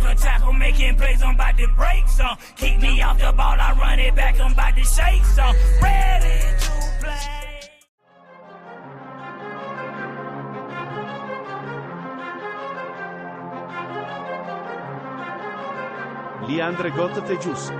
a tackle, making plays, I'm about to break some. Keep me off the ball, I run it back, I'm about to shake some. Ready to play. Leandre Got Tejus.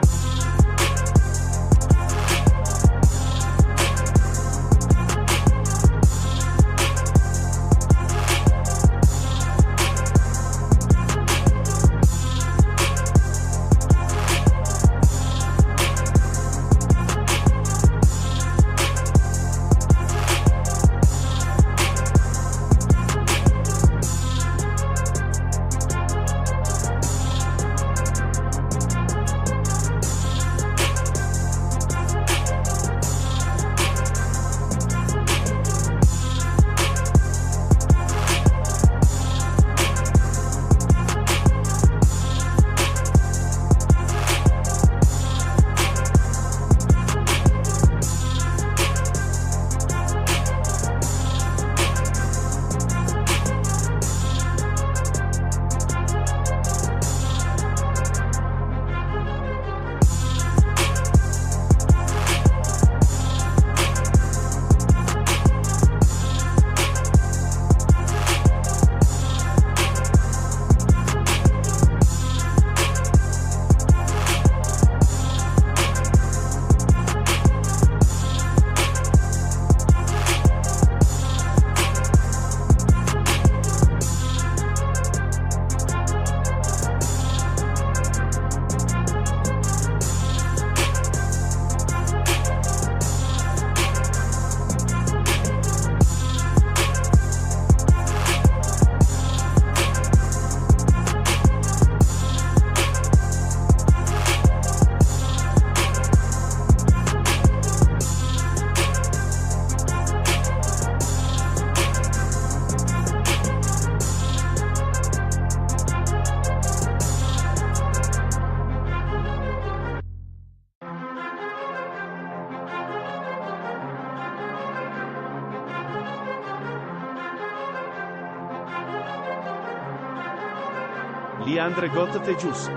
Leandre Got Tejus.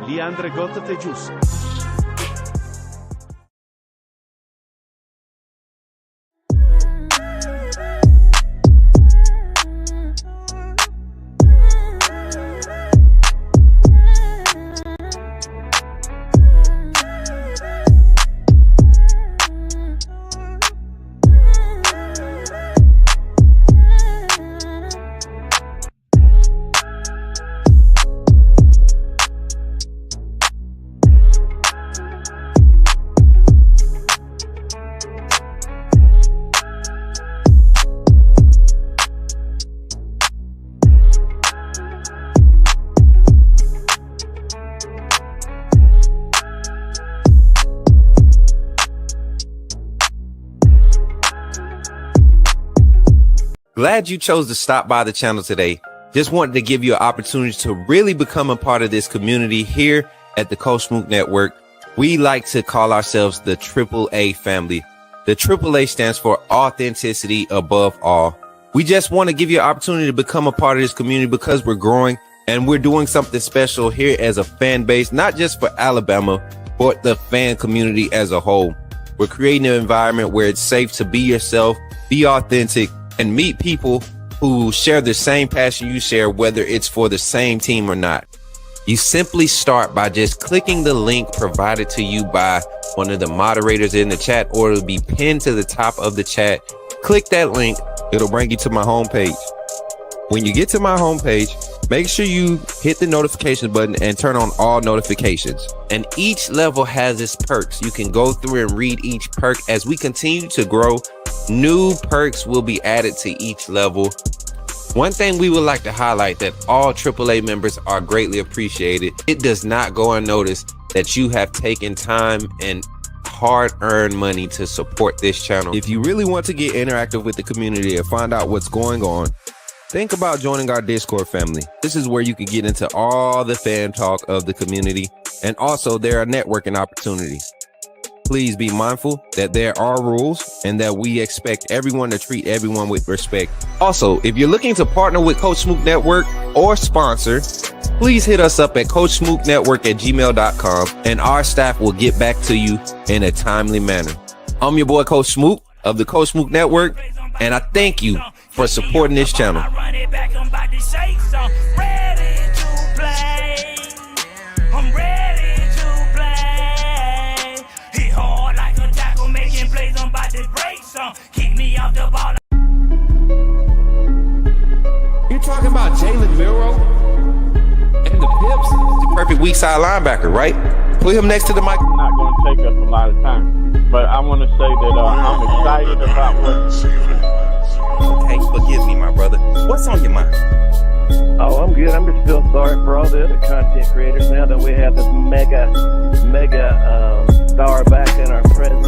Leandre Got Tejus. Glad you chose to stop by the channel today. Just wanted to give you an opportunity to really become a part of this community here at the Coach Smook Network. We like to call ourselves the AAA family. The AAA stands for authenticity above all. We just want to give you an opportunity to become a part of this community because we're growing and we're doing something special here as a fan base, not just for Alabama, but the fan community as a whole. We're creating an environment where it's safe to be yourself, be authentic, and meet people who share the same passion you share, whether it's for the same team or not. You simply start by just clicking the link provided to you by one of the moderators in the chat, or it'll be pinned to the top of the chat. Click that link. It'll bring you to my homepage. When you get to my homepage, make sure you hit the notification button and turn on all notifications. And each level has its perks. You can go through and read each perk. As we continue to grow, new perks will be added to each level. One thing we would like to highlight that all AAA members are greatly appreciated. It does not go unnoticed that you have taken time and hard-earned money to support this channel. If you really want to get interactive with the community and find out what's going on, think about joining our Discord family. This is where you can get into all the fan talk of the community, and also there are networking opportunities. Please be mindful that there are rules and that we expect everyone to treat everyone with respect. Also, if you're looking to partner with Coach Smook Network or sponsor, please hit us up at coachsmooknetwork@gmail.com and our staff will get back to you in a timely manner. I'm your boy Coach Smook of the Coach Smook Network, and I thank you for supporting this channel. Keep me off the ball. You're talking about Jalen Milroe and the Pips, the perfect weak side linebacker, right? Put him next to the mic. Not going to take us a lot of time, but I want to say that I'm excited about what. Okay, forgive me, my brother. What's on your mind? Oh, I'm good. I'm just feel sorry for all the other content creators now that we have this mega star back in our presence.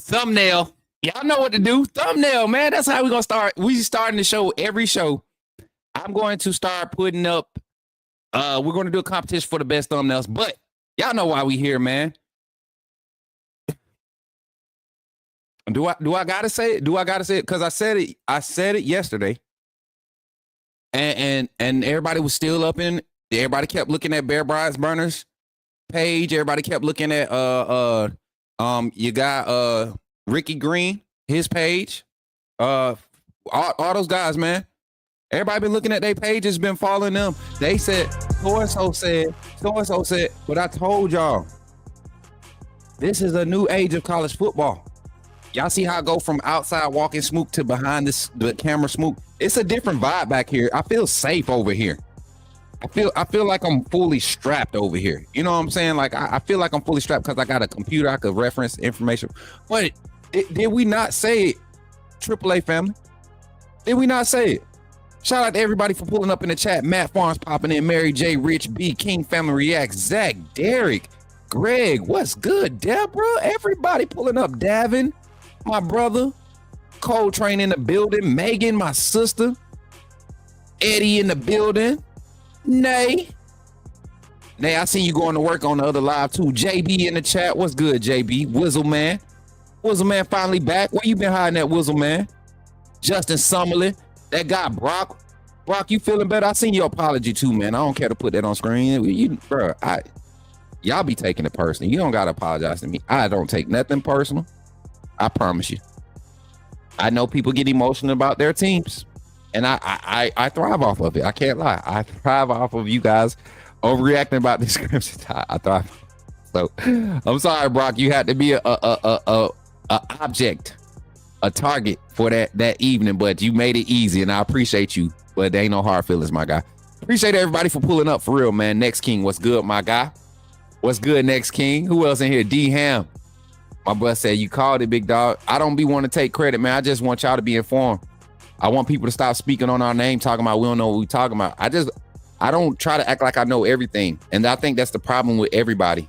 Thumbnail. Y'all know what to do. Thumbnail, man. That's how we're going to start. We starting the show every show. I'm going to start putting up. We're going to do a competition for the best thumbnails, but y'all know why we here, man. Do I gotta say it? Do I gotta say it? Because I said it yesterday. And everybody was still up in. Everybody kept looking at Bear Bryant's Burners page. Everybody kept looking at you got Ricky Green, his page. All those guys, man. Everybody been looking at their pages, been following them. They said, so-and-so said, but I told y'all, this is a new age of college football. Y'all see how I go from outside walking Smook to behind the camera Smook? It's a different vibe back here. I feel safe over here. I feel like I'm fully strapped over here. You know what I'm saying? Like I feel like I'm fully strapped because I got a computer. I could reference information. But did we not say it, AAA family? Did we not say it? Shout out to everybody for pulling up in the chat. Matt Farms popping in. Mary J, Rich B, King Family Reacts, Zach, Derek, Greg, what's good? Deborah, everybody pulling up. Davin, my brother. Coltrane in the building. Megan, my sister. Eddie in the building. Nay, I seen you going to work on the other live too. JB in the chat. What's good, JB? Wizzle man finally back. Where you been hiding at, Wizzle man? Justin Summerlin. That guy Brock, you feeling better? I seen your apology too, man. I don't care to put that on screen. Y'all be taking it personal. You don't gotta apologize to me. I don't take nothing personal. I promise you. I know people get emotional about their teams, and I thrive off of it. I can't lie. I thrive off of you guys overreacting about this scripture. I thrive. So I'm sorry, Brock. You had to be a object, a target for that evening, but you made it easy, and I appreciate you. But there ain't no hard feelings, my guy. Appreciate everybody for pulling up for real, man. Next King, what's good, my guy? What's good, Next King? Who else in here? D Ham. My brother said you called it, big dog. I don't be want to take credit, man. I just want y'all to be informed. I want people to stop speaking on our name, talking about we don't know what we talking about. I don't try to act like I know everything. And I think that's the problem with everybody.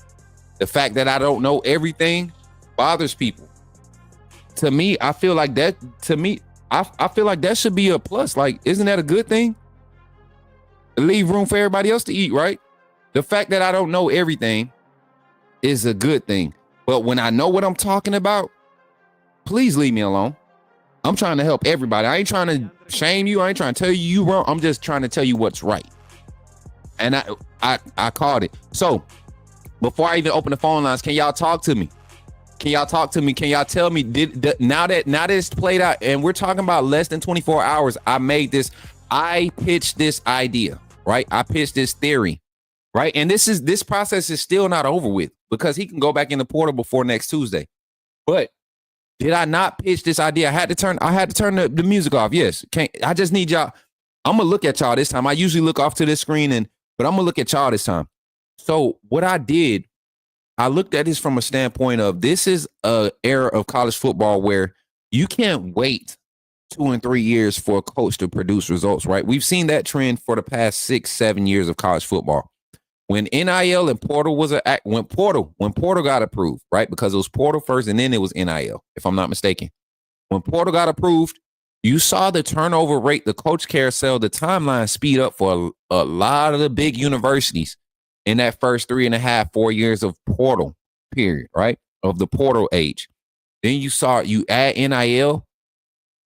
The fact that I don't know everything bothers people. To me, I feel like that, I feel like that should be a plus. Like, isn't that a good thing? Leave room for everybody else to eat, right? The fact that I don't know everything is a good thing. But when I know what I'm talking about, please leave me alone. I'm trying to help everybody. I ain't trying to shame you. I ain't trying to tell you wrong. I'm just trying to tell you what's right. And I called it. So before I even open the phone lines, can y'all talk to me? Can y'all talk to me? Can y'all tell me, now that it's played out and we're talking about less than 24 hours, I pitched this idea, right? I pitched this theory, right? And this process is still not over with because he can go back in the portal before next Tuesday. But did I not pitch this idea? I had to turn the music off. Yes. I just need y'all. I'm going to look at y'all this time. I usually look off to this screen, but I'm going to look at y'all this time. So what I did, I looked at this from a standpoint of this is an era of college football where you can't wait 2 and 3 years for a coach to produce results, right? We've seen that trend for the past 6-7 years of college football. When NIL and portal when portal got approved, right? Because it was portal first and then it was NIL, if I'm not mistaken. When portal got approved, you saw the turnover rate, the coach carousel, the timeline speed up for a lot of the big universities in that first 3.5-4 years of portal period, right? Of the portal age. Then you add NIL.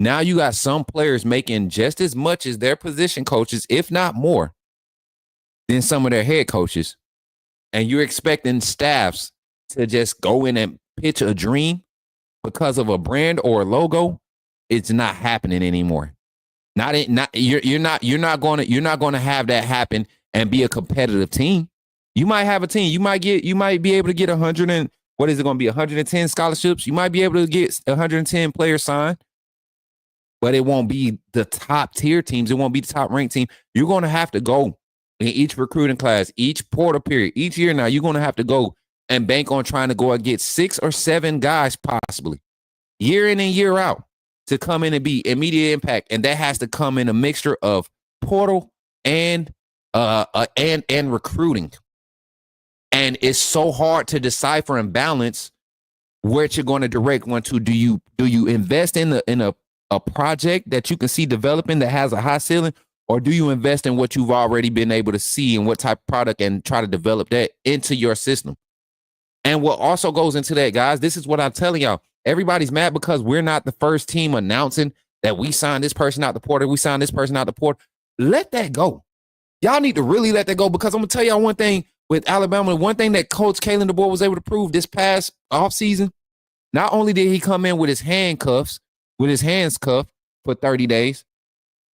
Now you got some players making just as much as their position coaches, if not more, than some of their head coaches. And you're expecting staffs to just go in and pitch a dream because of a brand or a logo. It's not happening anymore. You're not going to have that happen and be a competitive team. You might have a team. You might be able to get 110 scholarships. You might be able to get 110 players signed. But it won't be the top tier teams. It won't be the top ranked team. You're going to have to go in each recruiting class, each portal period, each year now, you're going to have to go and bank on trying to go and get 6 or 7 guys possibly year in and year out to come in and be immediate impact. And that has to come in a mixture of portal and recruiting. And it's so hard to decipher and balance where you're going to direct one to. Do you invest in a project that you can see developing that has a high ceiling, or do you invest in what you've already been able to see and what type of product and try to develop that into your system? And what also goes into that, guys, this is what I'm telling y'all. Everybody's mad because we're not the first team announcing that we signed this person out the portal. We signed this person out the portal. Let that go. Y'all need to really let that go, because I'm going to tell y'all one thing with Alabama. One thing that Coach Kalen DeBoer was able to prove this past offseason, not only did he come in with his hands cuffed for 30 days,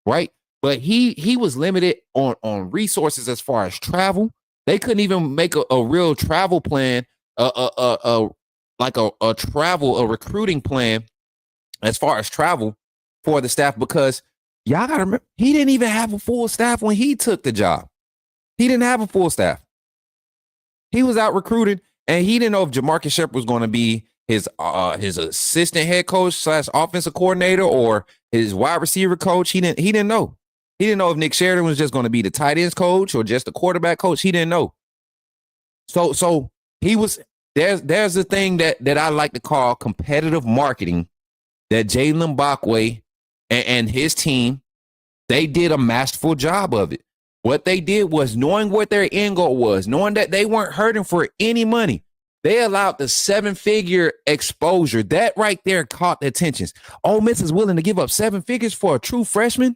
right? But he was limited on resources as far as travel. They couldn't even make a real travel plan, a recruiting plan as far as travel for the staff, because y'all got to remember, he didn't even have a full staff when he took the job. He didn't have a full staff. He was out recruiting, and he didn't know if Jamarcus Shepard was going to be his assistant head coach / offensive coordinator or his wide receiver coach. He didn't know. He didn't know if Nick Sheridan was just going to be the tight ends coach or just the quarterback coach. He didn't know. So he was there's a thing that I like to call competitive marketing that Jalen Bakwe and his team, they did a masterful job of it. What they did was, knowing what their end goal was, knowing that they weren't hurting for any money, they allowed the 7-figure exposure. That right there caught the attentions. Ole Miss is willing to give up 7 figures for a true freshman.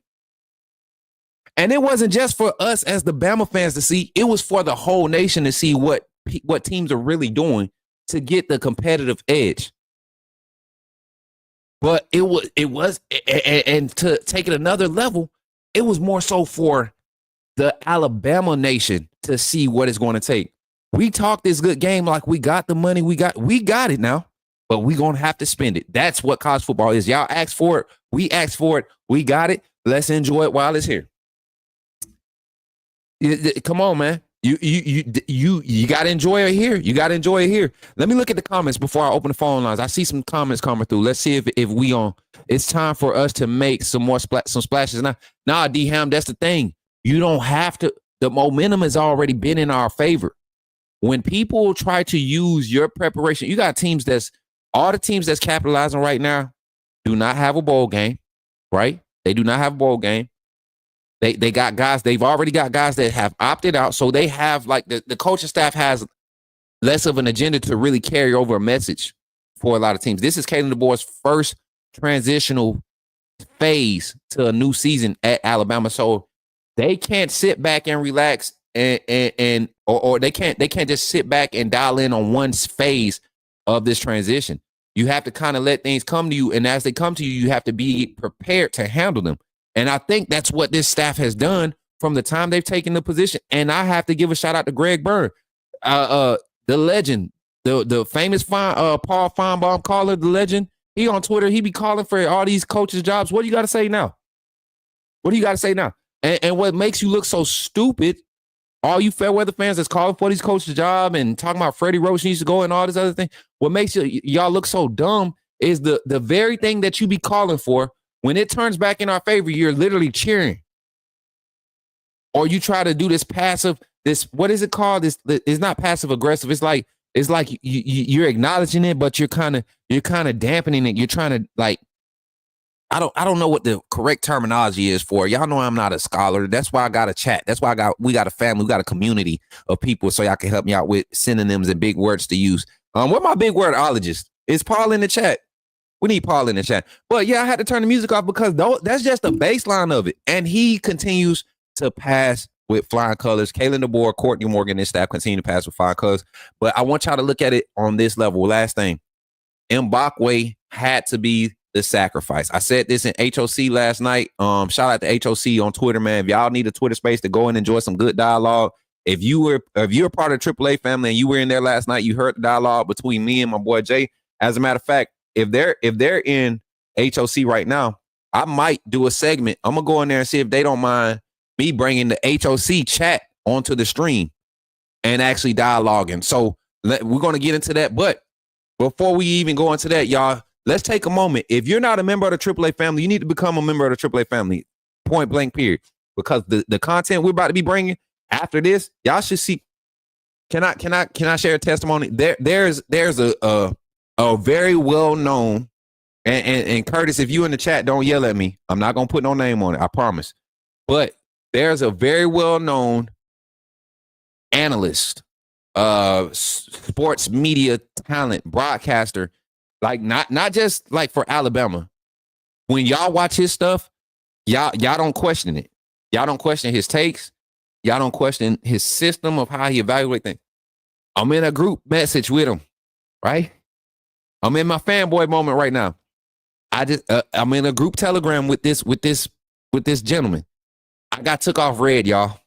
And it wasn't just for us as the Bama fans to see. It was for the whole nation to see what teams are really doing to get the competitive edge. But it was, and to take it another level, it was more so for the Alabama nation to see what it's going to take. We talk this good game like we got the money, we got it now, but we going to have to spend it. That's what college football is. Y'all asked for it. We asked for it. We got it. Let's enjoy it while it's here. Come on, man. You got to enjoy it here. You got to enjoy it here. Let me look at the comments before I open the phone lines. I see some comments coming through. Let's see if we on. It's time for us to make some more some splashes. Nah, D-Ham, that's the thing. You don't have to. the momentum has already been in our favor. When people try to use your preparation, you got teams all the teams that's capitalizing right now do not have a bowl game, right? They do not have a bowl game. They got guys, they've already got guys that have opted out. So they have like the coaching staff has less of an agenda to really carry over a message for a lot of teams. This is Kalen DeBoer's first transitional phase to a new season at Alabama. So they can't sit back and relax or they can't just sit back and dial in on one phase of this transition. You have to kind of let things come to you. And as they come to you, you have to be prepared to handle them. And I think that's what this staff has done from the time they've taken the position. And I have to give a shout out to Greg Byrne, the legend, the famous Paul Feinbaum caller, the legend. He on Twitter, he be calling for all these coaches' jobs. What do you got to say now? What do you got to say now? And what makes you look so stupid, all you Fairweather fans that's calling for these coaches' job and talking about Freddie Roach needs to go and all this other thing, what makes y'all look so dumb is the very thing that you be calling for. When it turns back in our favor, you're literally cheering. Or you try to do this passive, what is it called? It's not passive aggressive. It's like you're acknowledging it, but you're kind of dampening it. You're trying to like, I don't know what the correct terminology is for. Y'all know I'm not a scholar. That's why I got a chat. That's why we got a family. We got a community of people so y'all can help me out with synonyms and big words to use. What my big wordologist? Is Paul in the chat? We need Paul in the chat. But yeah, I had to turn the music off because that's just the baseline of it. And he continues to pass with flying colors. Kalen DeBoer, Courtney Morgan, and staff continue to pass with flying colors. But I want y'all to look at it on this level. Last thing, Bakwe had to be the sacrifice. I said this in HOC last night. Shout out to HOC on Twitter, man. If y'all need a Twitter space to go and enjoy some good dialogue, if you're part of the AAA family and you were in there last night, you heard the dialogue between me and my boy Jay. As a matter of fact, if they're in HOC right now, I might do a segment. I'm gonna go in there and see if they don't mind me bringing the HOC chat onto the stream and actually dialoguing. So we're gonna get into that. But before we even go into that, y'all, let's take a moment. If you're not a member of the AAA family, you need to become a member of the AAA family. Point blank, period. Because the content we're about to be bringing after this, y'all should see. Can I share a testimony? There's a very well known and Curtis, if you in the chat, don't yell at me. I'm not gonna put no name on it, I promise. But there's a very well known analyst, sports media talent, broadcaster, like not just like for Alabama. When y'all watch his stuff, y'all don't question it. Y'all don't question his takes. Y'all don't question his system of how he evaluates things. I'm in a group message with him, right? I'm in my fanboy moment right now. I'm in a group telegram with this gentleman. I got took off red, y'all.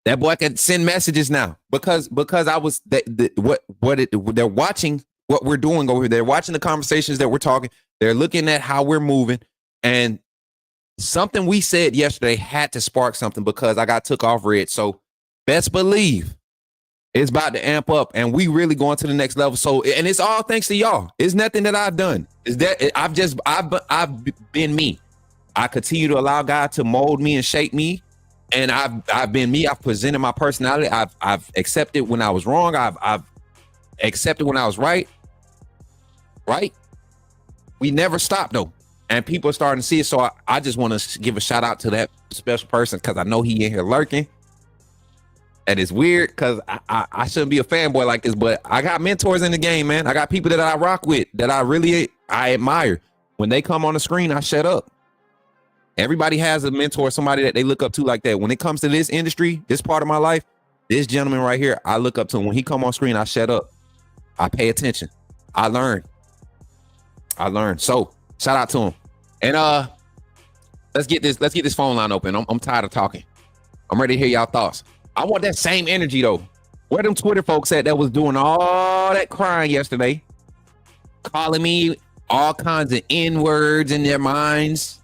That boy can send messages now because I was they're watching what we're doing over here. They're watching the conversations that we're talking. They're looking at how we're moving, and something we said yesterday had to spark something because I got took off red. So best believe it's about to amp up, and we really going to the next level. So, and it's all thanks to y'all. It's nothing that I've done. Is that I've been me. I continue to allow God to mold me and shape me, and I've been me. I've presented my personality. I've accepted when I was wrong. I've accepted when I was right. Right? We never stop though, and people are starting to see it. So I just want to give a shout out to that special person because I know he in here lurking. And it's weird because I shouldn't be a fanboy like this, but I got mentors in the game, man. I got people that I rock with that I admire. When they come on the screen, I shut up. Everybody has a mentor, somebody that they look up to like that. When it comes to this industry, this part of my life, this gentleman right here, I look up to him. When he come on screen, I shut up. I pay attention. I learn. So shout out to him. And let's get this phone line open. I'm tired of talking. I'm ready to hear y'all thoughts. I want that same energy though. Where them Twitter folks at that was doing all that crying yesterday, calling me all kinds of N-words in their minds.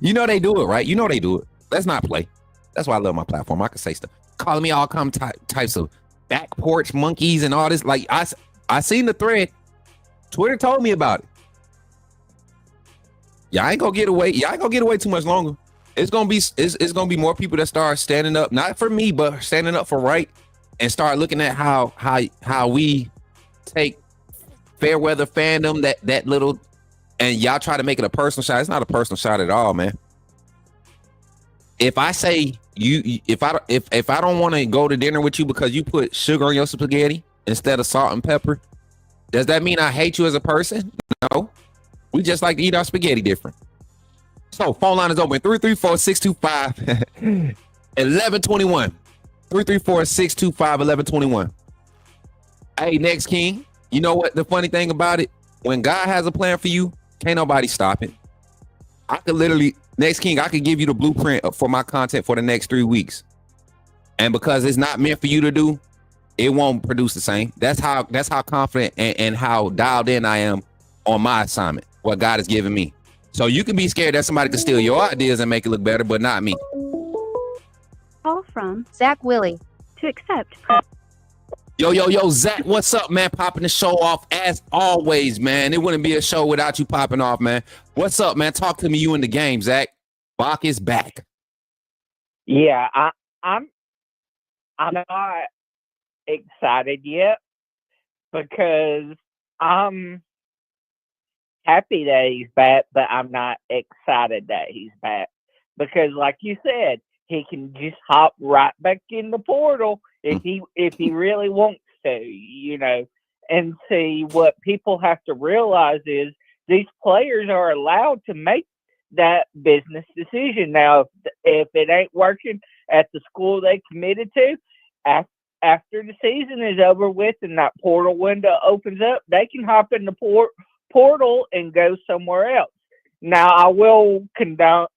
You know they do it, right? You know they do it. Let's not play. That's why I love my platform. I can say stuff. Calling me all kinds of types of back porch monkeys and all this. Like I seen the thread. Twitter told me about it. Y'all ain't gonna get away. Y'all ain't gonna get away too much longer. it's gonna be more people that start standing up, not for me, but standing up for right, and start looking at how we take fair weather fandom, that little, and y'all try to make it a personal shot. It's not a personal shot at all, man. If I say if I don't want to go to dinner with you because you put sugar on your spaghetti instead of salt and pepper, does that mean I hate you as a person? No. We just like to eat our spaghetti different. So phone line is open 334-625-1121. 334-625-1121. Hey, next king. You know what the funny thing about it? When God has a plan for you, can't nobody stop it. I could literally, next king, I could give you the blueprint for my content for the next 3 weeks. And because it's not meant for you to do, it won't produce the same. That's how confident and how dialed in I am on my assignment, what God has given me. So you can be scared that somebody can steal your ideas and make it look better, but not me. Call from Zach Willie. To accept. Yo, Zach, what's up, man? Popping the show off as always, man. It wouldn't be a show without you popping off, man. What's up, man? Talk to me. You in the game, Zach. Bach is back. Yeah, I'm not excited yet because I'm happy that he's back, but I'm not excited that he's back because, like you said, he can just hop right back in the portal if he really wants to, you know. And see, what people have to realize is these players are allowed to make that business decision. Now, if it ain't working at the school they committed to, after the season is over with and that portal window opens up, they can hop in the portal and go somewhere else. Now, I will congratulate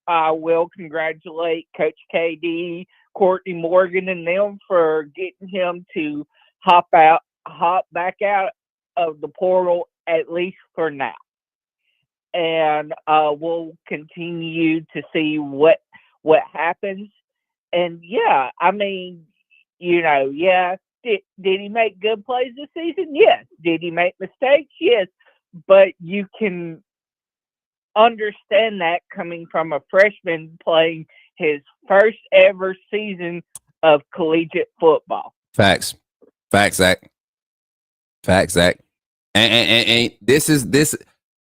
Coach KD, Courtney Morgan, and them for getting him to hop back out of the portal, at least for now. And we'll continue to see what happens. And yeah, I mean, you know, yeah, did he make good plays this season? Yes. Did he make mistakes? Yes. But you can understand that coming from a freshman playing his first ever season of collegiate football. Facts, Zach. And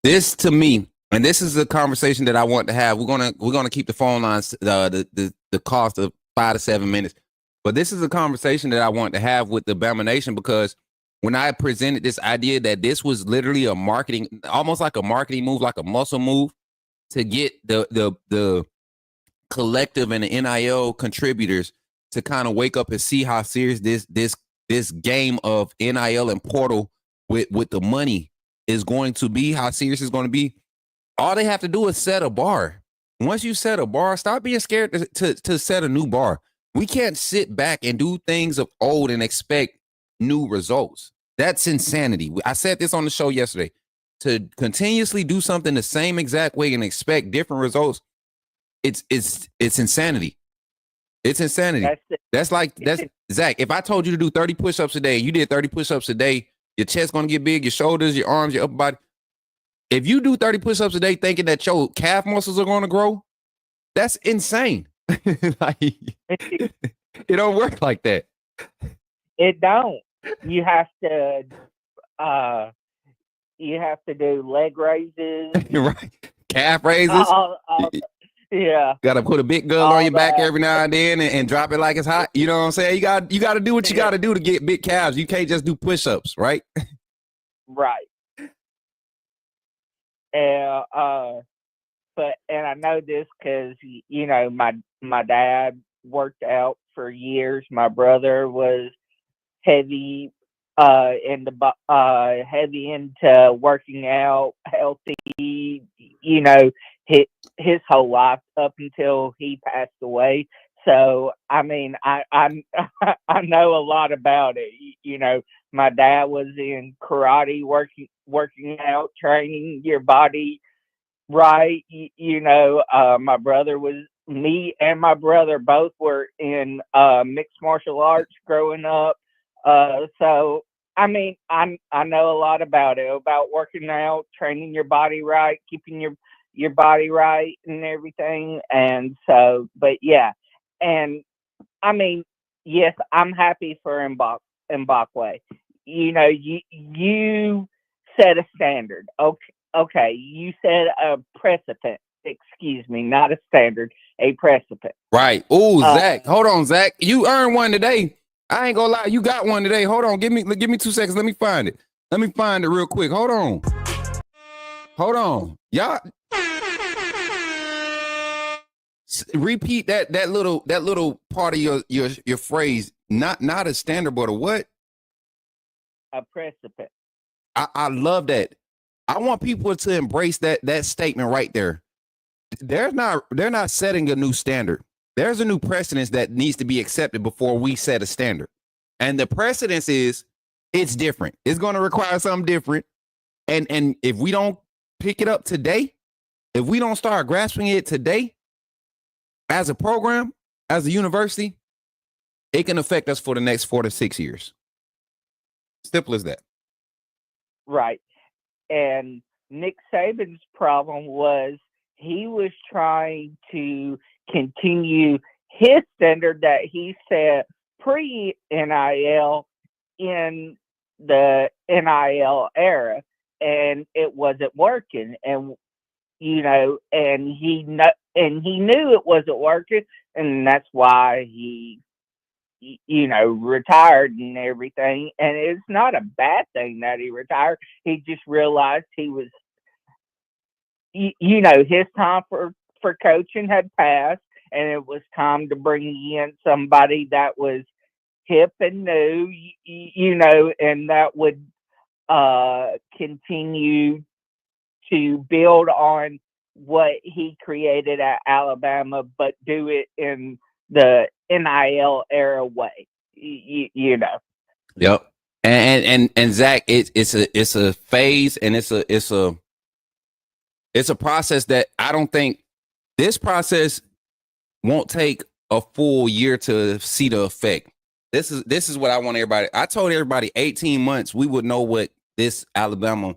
this to me, and this is a conversation that I want to have. We're gonna keep the phone lines the cost of 5 to 7 minutes, but this is a conversation that I want to have with the Bama Nation, because when I presented this idea that this was literally a marketing, almost like a marketing move, like a muscle move, to get the collective and the NIL contributors to kind of wake up and see how serious this game of NIL and portal with the money is going to be, how serious it's going to be. All they have to do is set a bar. Once you set a bar, stop being scared to set a new bar. We can't sit back and do things of old and expect new results. That's insanity. I said this on the show yesterday. To continuously do something the same exact way and expect different results, it's insanity. It's insanity. That's Zach. If I told you to do 30 push-ups a day, you did 30 push-ups a day, your chest gonna get big, your shoulders, your arms, your upper body. If you do 30 push-ups a day thinking that your calf muscles are gonna grow, that's insane. Like, it don't work like that. It don't. You have to do leg raises, right? Calf raises. Yeah. Got to put a big gun on your back every now and then and drop it like it's hot. You know what I'm saying? You got to do what you got to do to get big calves. You can't just do push-ups, right? Right. And I know this because, you know, my dad worked out for years. My brother was heavy into working out, healthy, you know, his whole life up until he passed away. So I mean, I know a lot about it. You know, my dad was in karate, working out, training your body right. You know, me and my brother both were in mixed martial arts growing up. So I mean, I know a lot about it, about working out, training your body right, keeping your body right and everything. And so, but yeah, and I mean, yes, I'm happy for Bakwe. You know, you set a standard. Okay, you set a precedent. Excuse me, not a standard, a precedent. Right. Oh, Zach, hold on, Zach. You earned one today. I ain't gonna lie, you got one today. Hold on, give me 2 seconds. Let me find it. Let me find it real quick. Hold on. Y'all repeat that little part of your phrase. Not a standard, but a what? A precedent. I love that. I want people to embrace that statement right there. They're not setting a new standard. There's a new precedence that needs to be accepted before we set a standard. And the precedence is it's different. It's going to require something different. And if we don't pick it up today, if we don't start grasping it today as a program, as a university, it can affect us for the next 4 to 6 years. Simple as that. Right. And Nick Saban's problem was he was trying to continue his standard that he set pre-NIL in the NIL era, and it wasn't working. And you know, and he knew it wasn't working, and that's why he, you know, retired and everything. And it's not a bad thing that he retired. He just realized he was, you know, his time for coaching had passed, and it was time to bring in somebody that was hip and new, you know, and that would continue to build on what he created at Alabama, but do it in the NIL era way, you know. Yep. And Zach, it's a phase, and it's a process that I don't think this process won't take a full year to see the effect. This is what I want everybody. I told everybody 18 months we would know what this Alabama,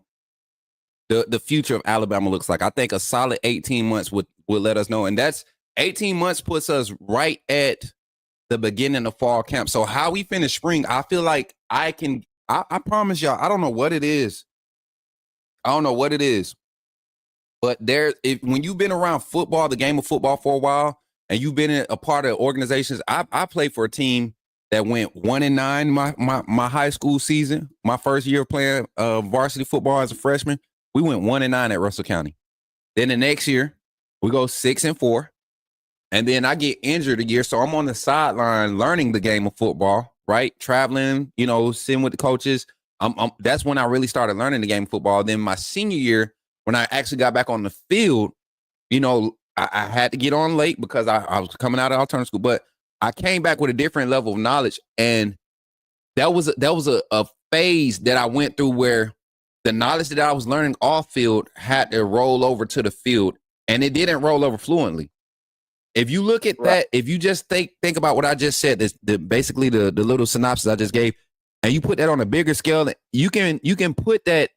the future of Alabama looks like. I think a solid 18 months would let us know. And that's 18 months puts us right at the beginning of fall camp. So how we finish spring, I feel like I promise y'all, I don't know what it is. But when you've been around football, the game of football for a while, and you've been a part of organizations, I played for a team that went 1-9 my high school season, my first year of playing varsity football as a freshman. We went 1-9 at Russell County. Then the next year, we go 6-4. And then I get injured a year, so I'm on the sideline learning the game of football, right? Traveling, you know, sitting with the coaches. That's when I really started learning the game of football. Then my senior year, when I actually got back on the field, you know, I had to get on late because I was coming out of alternative school, but I came back with a different level of knowledge. And that was a phase that I went through where the knowledge that I was learning off field had to roll over to the field, and it didn't roll over fluently. If you look at that, if you just think about what I just said, basically the little synopsis I just gave, and you put that on a bigger scale, you can put that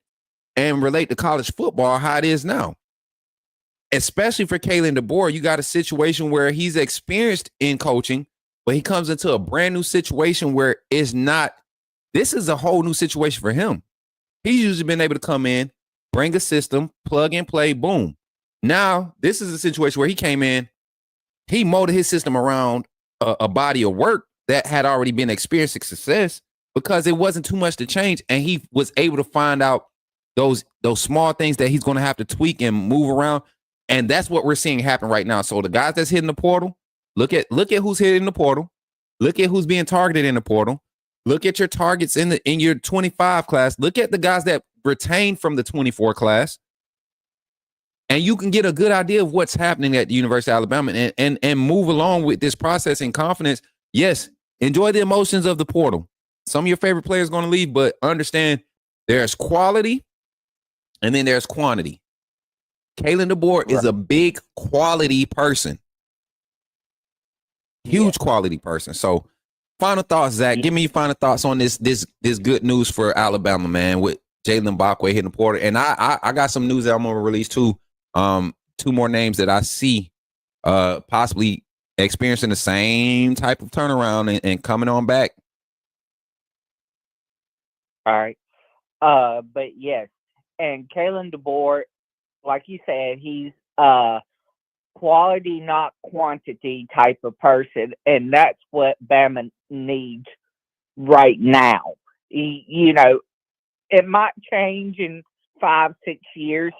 and relate to college football how it is now. Especially for Kalen DeBoer, you got a situation where he's experienced in coaching, but he comes into a brand new situation where this is a whole new situation for him. He's usually been able to come in, bring a system, plug and play, boom. Now, this is a situation where he came in, he molded his system around a body of work that had already been experiencing success because it wasn't too much to change. And he was able to find out those small things that he's going to have to tweak and move around. And that's what we're seeing happen right now. So the guys that's hitting the portal, look at who's hitting the portal. Look at who's being targeted in the portal. Look at your targets in your 25 class. Look at the guys that retained from the 24 class. And you can get a good idea of what's happening at the University of Alabama and move along with this process in confidence. Yes, enjoy the emotions of the portal. Some of your favorite players are going to leave, but understand there's quality and then there's quantity. Kalen DeBoer is a big quality person. Huge quality person. So final thoughts, Zach. Give me your final thoughts on this good news for Alabama, man, with Jalen Bakwe hitting the portal. And I got some news that I'm going to release too. two more names that I see possibly experiencing the same type of turnaround and coming on back. All right. But yes, and Kalen DeBoer, like you said, he's quality, not quantity type of person, and that's what Bama needs right now. You know, it might change in 5-6 years,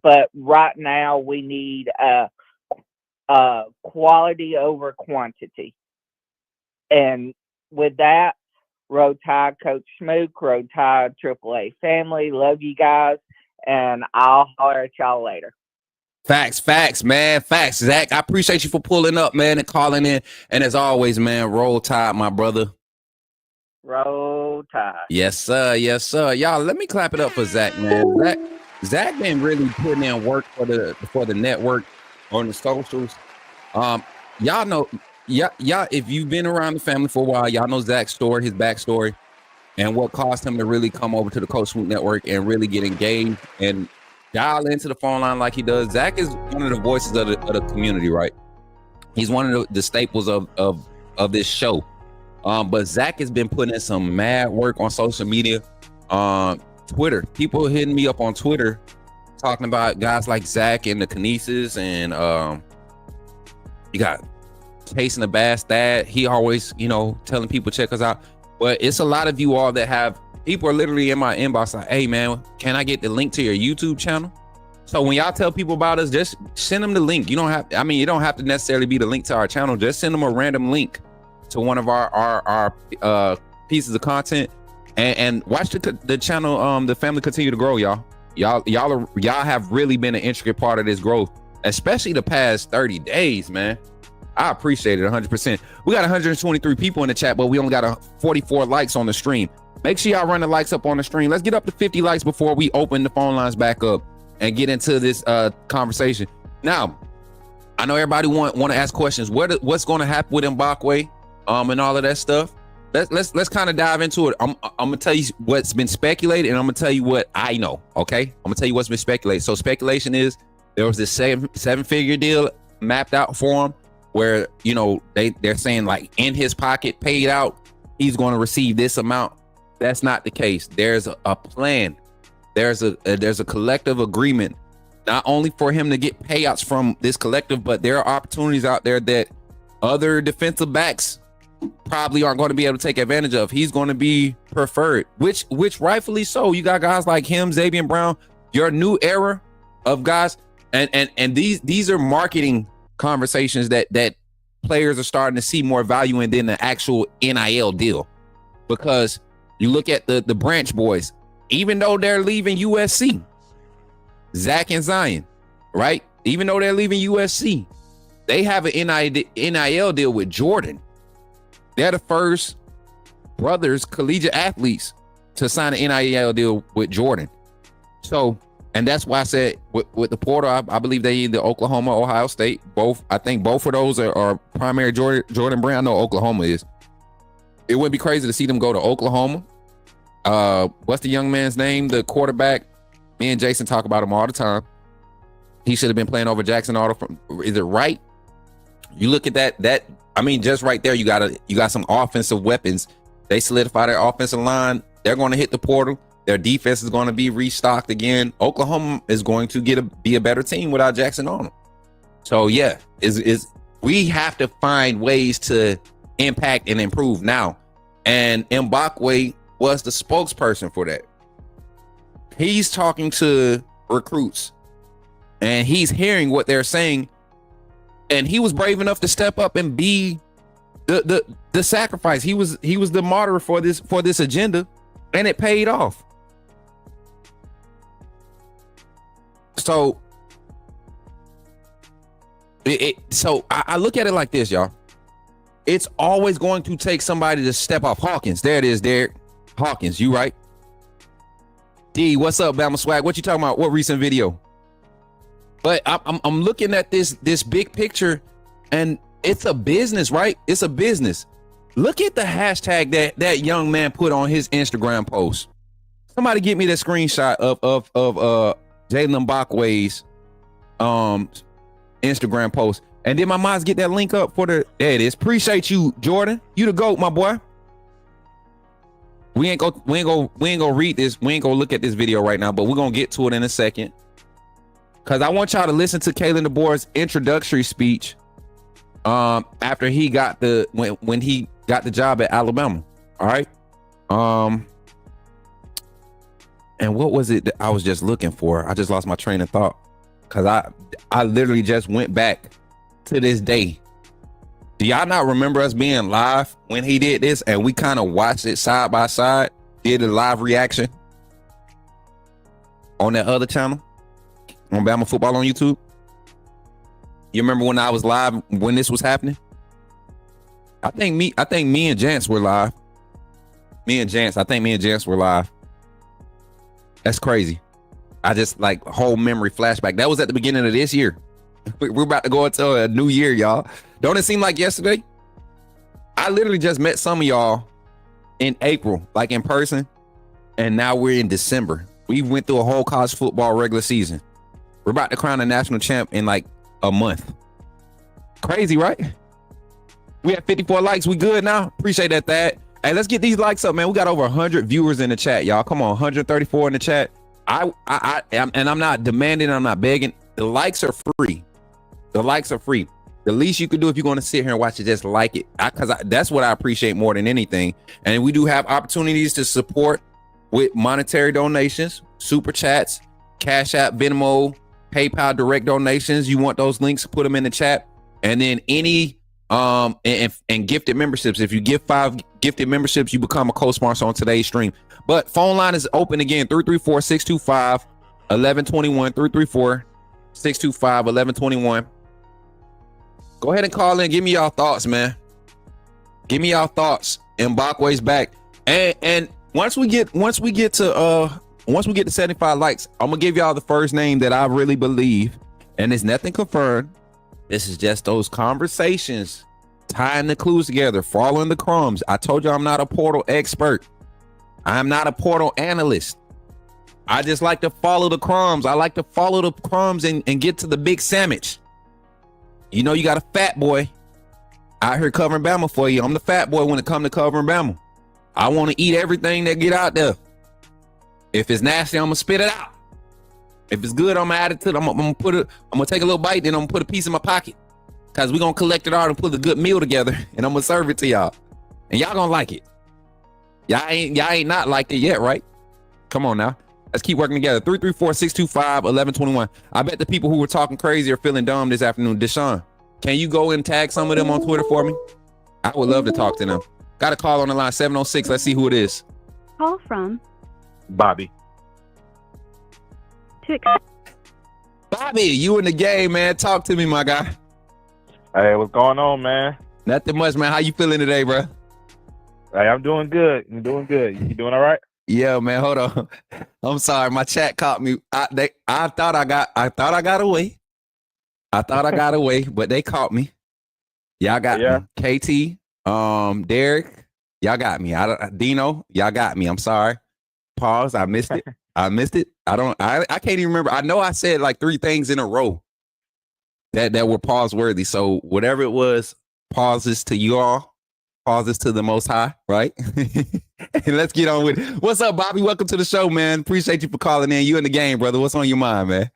but right now we need quality over quantity. And with that, Road Tide Coach Smook, Road Tide AAA family, love you guys, and I'll holler at y'all later. Facts, man. Facts. Zach, I appreciate you for pulling up, man, and calling in. And as always, man, Roll Tide, my brother. Roll Tide. Yes, sir. Yes, sir. Y'all, let me clap it up for Zach, man. Zach been really putting in work for the network on the socials. Y'all know, y'all, if you've been around the family for a while, y'all know Zach's story, his backstory, and what caused him to really come over to the Coach Smoot Network and really get engaged and dial into the phone line like he does. Zach is one of the voices of the community, right? He's one of the staples of this show. But Zach has been putting in some mad work on social media, Twitter. People hitting me up on Twitter talking about guys like Zach and the Kinesis, and you got Chasing the Bass Dad. He always, telling people check us out. But it's a lot of you all that have. People are literally in my inbox like, hey, man, can I get the link to your YouTube channel? So when y'all tell people about us, just send them the link. You don't have to necessarily be the link to our channel. Just send them a random link to one of our pieces of content and watch the channel, the family continue to grow, y'all. Y'all have really been an intricate part of this growth, especially the past 30 days, man. I appreciate it 100%. We got 123 people in the chat, but we only got 44 likes on the stream. Make sure y'all run the likes up on the stream. Let's get up to 50 likes before we open the phone lines back up and get into this conversation. Now, I know everybody want to ask questions. What's going to happen with Bakwe and all of that stuff? Let's kind of dive into it. I'm gonna tell you what's been speculated, and I'm gonna tell you what I know. Okay, I'm gonna tell you what's been speculated. So speculation is there was this seven-figure deal mapped out for him, where they're saying like in his pocket, paid out, he's going to receive this amount. That's not the case. There's a plan. There's a collective agreement, not only for him to get payouts from this collective, but there are opportunities out there that other defensive backs probably aren't going to be able to take advantage of. He's going to be preferred, which rightfully so. You got guys like him, Xavier Brown, your new era of guys, and these are marketing conversations that players are starting to see more value in than the actual NIL deal. Because you look at the Branch boys, even though they're leaving USC, Zach and Zion, right? Even though they're leaving USC, they have an NIL deal with Jordan. They're the first brothers, collegiate athletes, to sign an NIL deal with Jordan. So, and that's why I said with the portal, I believe they either Oklahoma, Ohio State, both. I think both of those are primary Jordan brand. I know Oklahoma is. It would be crazy to see them go to Oklahoma. What's the young man's name? The quarterback. Me and Jason talk about him all the time. He should have been playing over Jackson Auto. Is it right? You look at that. I mean, just right there, you got some offensive weapons. They solidify their offensive line. They're going to hit the portal. Their defense is going to be restocked again. Oklahoma is going to be a better team without Jackson on them. So yeah, we have to find ways to impact and improve now. And Bakwe was the spokesperson for that. He's talking to recruits and he's hearing what they're saying. And he was brave enough to step up and be the sacrifice. He was the martyr for this agenda, and it paid off. So I look at it like this, y'all. It's always going to take somebody to step off. Hawkins, there it is, Derek Hawkins. You right? D, what's up, Bama Swag? What you talking about? What recent video? But I'm looking at this big picture, and it's a business, right? It's a business. Look at the hashtag that young man put on his Instagram post. Somebody get me that screenshot of Jalen Bakwe's Instagram post. And then my mods get that link up for the. There it is. Appreciate you, Jordan. You the GOAT, my boy. We ain't gonna read this. We ain't gonna look at this video right now, but we're gonna get to it in a second. Cause I want y'all to listen to Kalen DeBoer's introductory speech after he got when he got the job at Alabama. All right. And what was it that I was just looking for? I just lost my train of thought. Cause I literally just went back to this day. Do y'all not remember us being live when he did this and we kind of watched it side by side, did a live reaction on that other channel on Bama Football on YouTube? You remember when I was live when this was happening? I think me and Jance were live. I think me and Jance were live. That's crazy. I just like whole memory flashback. That was at the beginning of this year. We're about to go into a new year, y'all. Don't it seem like yesterday? I literally just met some of y'all in April, like in person, and now we're in December. We went through a whole college football regular season. We're about to crown a national champ in like a month. Crazy, right? We have 54 likes. We good now? Appreciate that, Thad. Hey, let's get these likes up, man. We got over 100 viewers in the chat, y'all. Come on, 134 in the chat. I'm not demanding, I'm not begging. The likes are free. The likes are free. The least you could do if you're going to sit here and watch it, just like it. Because that's what I appreciate more than anything. And we do have opportunities to support with monetary donations, super chats, Cash App, Venmo, PayPal direct donations. You want those links, put them in the chat. And then any and gifted memberships. If you give 5 gifted memberships, you become a co-sponsor on today's stream. But phone line is open again, 334-625-1121, 334-625-1121. Go ahead and call in. Give me y'all thoughts, man. Give me y'all thoughts. And Bakwe's back. And once we get to 75 likes, I'm gonna give y'all the first name that I really believe, and it's nothing confirmed. This is just those conversations, tying the clues together, following the crumbs. I told you I'm not a portal expert. I'm not a portal analyst. I just like to follow the crumbs. I like to follow the crumbs and get to the big sandwich. You know, you got a fat boy out here covering Bama for you. I'm the fat boy when it comes to covering Bama. I want to eat everything that get out there. If it's nasty, I'm gonna spit it out. If it's good, I'm gonna add it to it. I'm gonna take a little bite, then I'm gonna put a piece in my pocket. Cause we're gonna collect it all and put a good meal together, and I'm gonna serve it to y'all. And y'all gonna like it. Y'all ain't not liked it yet, right? Come on now. Let's keep working together. 334-625-1121. I bet the people who were talking crazy are feeling dumb this afternoon. Deshaun, can you go and tag some of them on Twitter for me? I would love to talk to them. Got a call on the line, 706. Let's see who it is. Call from Bobby. Bobby, you in the game, man. Talk to me, my guy. Hey, what's going on, man? Nothing much, man. How you feeling today, bro? Hey, I'm doing good. You doing all right? Yeah, man. Hold on. I'm sorry. My chat caught me. I thought I got away. But they caught me. Y'all got me. KT, Derek, y'all got me. Dino, y'all got me. I'm sorry. Pause. I missed it. I can't even remember. I know I said like 3 things in a row that were pause worthy. So whatever it was, pauses to you all. Pauses to the Most High, right? And let's get on with it. What's up, Bobby? Welcome to the show, man. Appreciate you for calling in. You in the game, brother. What's on your mind, man?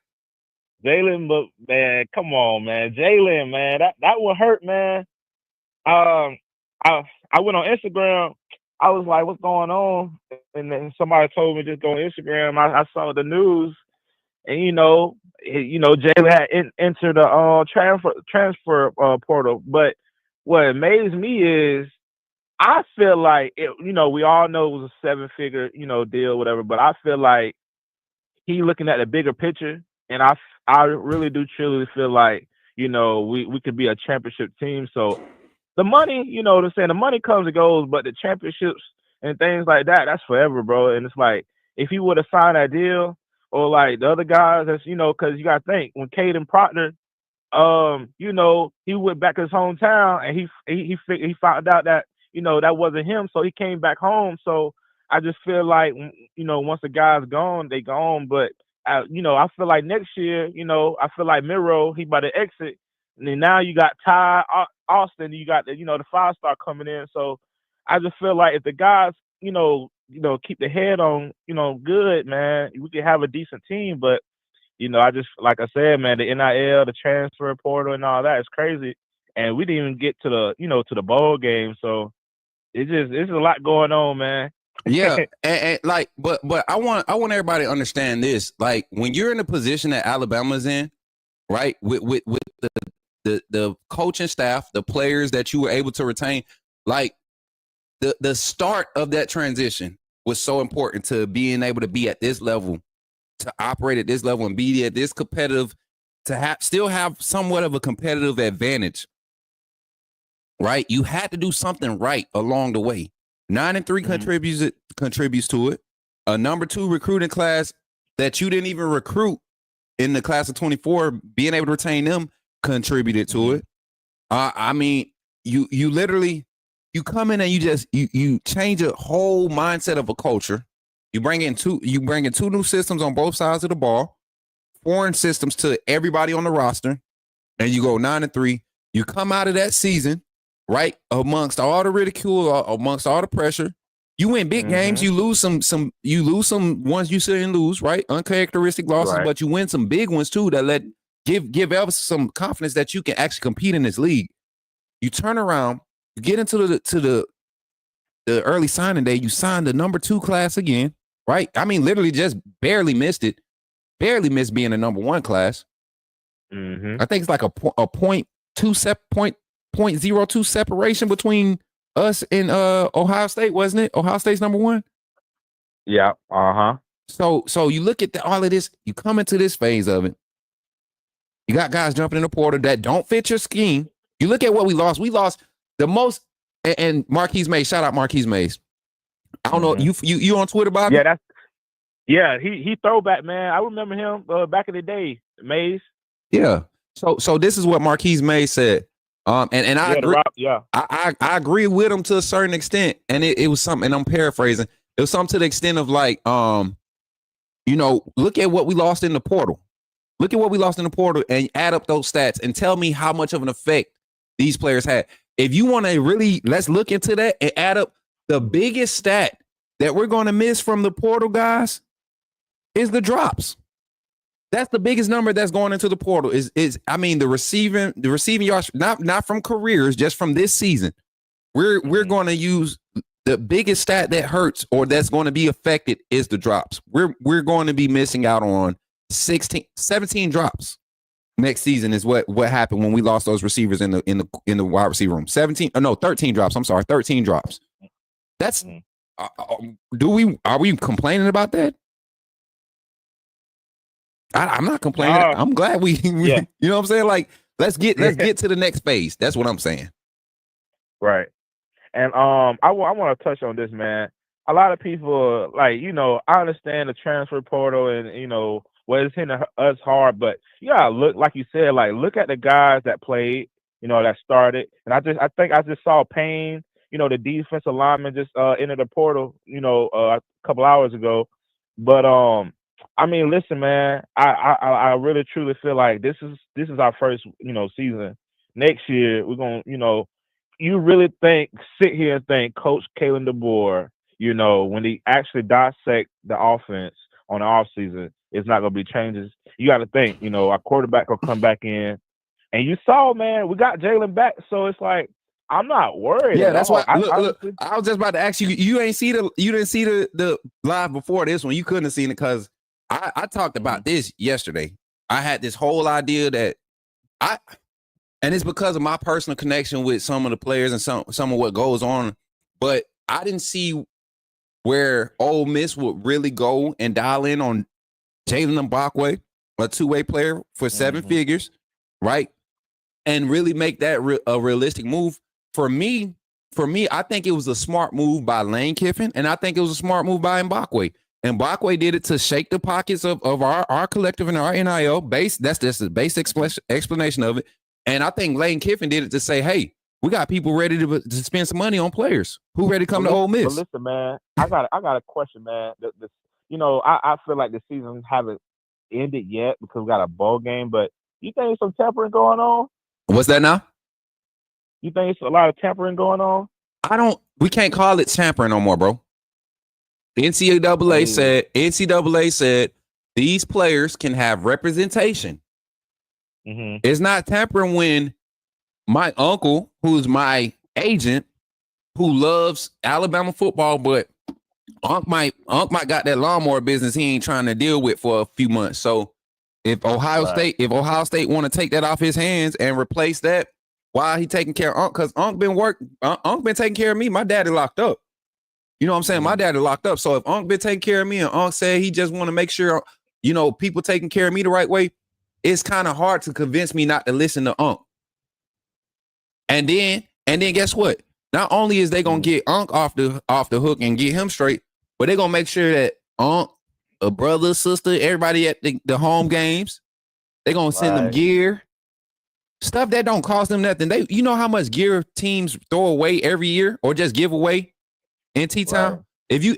Jalen, but man, come on, man. Jalen, man, that would hurt, man. I went on Instagram. I was like, what's going on? And then somebody told me just go on Instagram. I saw the news, and Jalen had entered the transfer portal. But what amazed me is I feel like we all know it was a 7-figure deal, whatever. But I feel like he looking at the bigger picture, and I really do truly feel like we could be a championship team. So the money, the money comes and goes, but the championships and things like that, that's forever, bro. And it's like if he would have signed that deal, or like the other guys, that's because you gotta think when Caden Proctor, he went back to his hometown and he found out that that wasn't him, so he came back home. So I just feel like once the guy's gone, they gone. But I feel like next year, I feel like Miro, he about to exit, and then now you got Ty Austin, you got the 5-star coming in. So I just feel like if the guys, keep the head on, good, man, we could have a decent team. But I just like I said, man, the NIL, the transfer portal, and all that is crazy, and we didn't even get to the bowl game. So it's a lot going on, man. Yeah, and like, but I want everybody to understand this. Like, when you're in the position that Alabama's in, right, with the coaching staff, the players that you were able to retain, like the start of that transition was so important to being able to be at this level, to operate at this level, and be at this competitive, to still have somewhat of a competitive advantage. Right, you had to do something right along the way. 9-3 contributes to it. A number 2 recruiting class that you didn't even recruit in the class of 24, being able to retain them contributed to it. I mean, you literally, you come in and you change a whole mindset of a culture. You bring in 2 new systems on both sides of the ball, foreign systems to everybody on the roster, and you go 9-3. You come out of that season, right, amongst all the ridicule, amongst all the pressure. You win big games, you lose some ones you shouldn't lose, right? Uncharacteristic losses, Right. but you win some big ones too that give Elvis some confidence that you can actually compete in this league. You turn around, you get into the early signing day, you sign the number 2 class again, right? I mean, literally just barely missed it, barely missed being a number 1 class. I think it's like a 0.02 separation between us and Ohio State, wasn't it? Ohio State's number 1. Yeah. So you look at all of this, you come into this phase of it. You got guys jumping in the portal that don't fit your scheme. You look at what we lost. We lost the most, and Marquise Mays. Shout out Marquise Mays. I don't know, you on Twitter, Bobby? Yeah, he throwback, man. I remember him back in the day, Mays. Yeah. So this is what Marquise Mays said. And I agree. I agree with him to a certain extent. And it was something, and I'm paraphrasing. It was something to the extent of like, look at what we lost in the portal. Look at what we lost in the portal and add up those stats and tell me how much of an effect these players had. If you want to really, let's look into that and add up the biggest stat that we're going to miss from the portal, guys, is the drops. That's the biggest number that's going into the portal is I mean, the receiving yards, not from careers, just from this season. We're going to use the biggest stat that hurts or that's going to be affected is the drops. We're going to be missing out on 17 drops next season is what happened when we lost those receivers in the wide receiver room. 13 drops. I'm sorry, 13 drops. That's are we complaining about that? I'm not complaining. I'm glad we you know what I'm saying? Like, let's get to the next phase. That's what I'm saying. Right. And I want to touch on this, man. A lot of people, like, I understand the transfer portal and, well, it's hitting us hard, but you gotta look, like you said, like, look at the guys that played, that started. And I think I just saw Payne, the defensive lineman just entered the portal, a couple hours ago. But I mean, listen, man, I really truly feel like this is our first, season. Next year we're gonna, you really sit here and think Coach Kalen DeBoer, when he actually dissect the offense on the offseason, it's not gonna be changes. You got to think, our quarterback will come back in, and you saw, man, we got Jalen back, so it's like I'm not worried. Yeah, that's why. Look, I was just about to ask you. You didn't see the live before this one. You couldn't have seen it because I talked about this yesterday. I had this whole idea that and it's because of my personal connection with some of the players and some of what goes on, but I didn't see where Ole Miss would really go and dial in on Jalen Bakwe, a two-way player for 7 figures, right? And really make that a realistic move. For me, I think it was a smart move by Lane Kiffin, and I think it was a smart move by Bakwe. And Bakwe did it to shake the pockets of our collective and our NIL base. That's just the base explanation of it. And I think Lane Kiffin did it to say, hey, we got people ready to spend some money on players who ready to come to Ole Miss. But listen, man, I got a question, man. I feel like the season haven't ended yet because we got a bowl game. But you think there's some tampering going on? What's that now? You think it's a lot of tampering going on? We can't call it tampering no more, bro. NCAA said these players can have representation. Mm-hmm. It's not tampering when my uncle, who's my agent, who loves Alabama football, but Unc might got that lawnmower business he ain't trying to deal with for a few months. So if Ohio State want to take that off his hands and replace that, why he taking care of Unc? Because Unc been taking care of me. My daddy locked up. You know what I'm saying? My daddy locked up. So if Unc been taking care of me and Unc said he just want to make sure, people taking care of me the right way, it's kind of hard to convince me not to listen to Unc. And then guess what? Not only is they gonna get Unc off the hook and get him straight, but they're gonna make sure that Unc, a brother, sister, everybody at the home games, they're gonna send them gear. Stuff that don't cost them nothing. You know how much gear teams throw away every year or just give away in T-Town? Right. If you,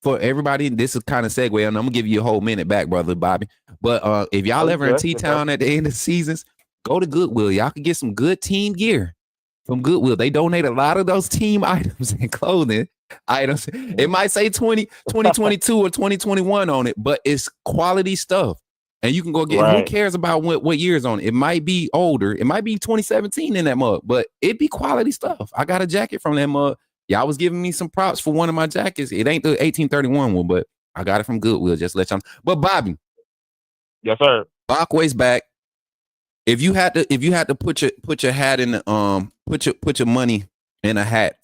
for everybody, this is kind of segue, and I'm gonna give you a whole minute back, brother Bobby. But if y'all ever in T-Town at the end of the seasons, go to Goodwill. Y'all can get some good team gear from Goodwill. They donate a lot of those team items and clothing items. It might say 2022 or 2021 on it, but it's quality stuff. And you can go get, who cares about what year is on it? It might be older. It might be 2017 in that mug, but it be quality stuff. I got a jacket from that mug. Y'all was giving me some props for one of my jackets. It ain't the 1831 one, but I got it from Goodwill. Just let y'all know. But Bobby. Yes, sir. Bakwe's back. If you had to put your hat in the put your money in a hat,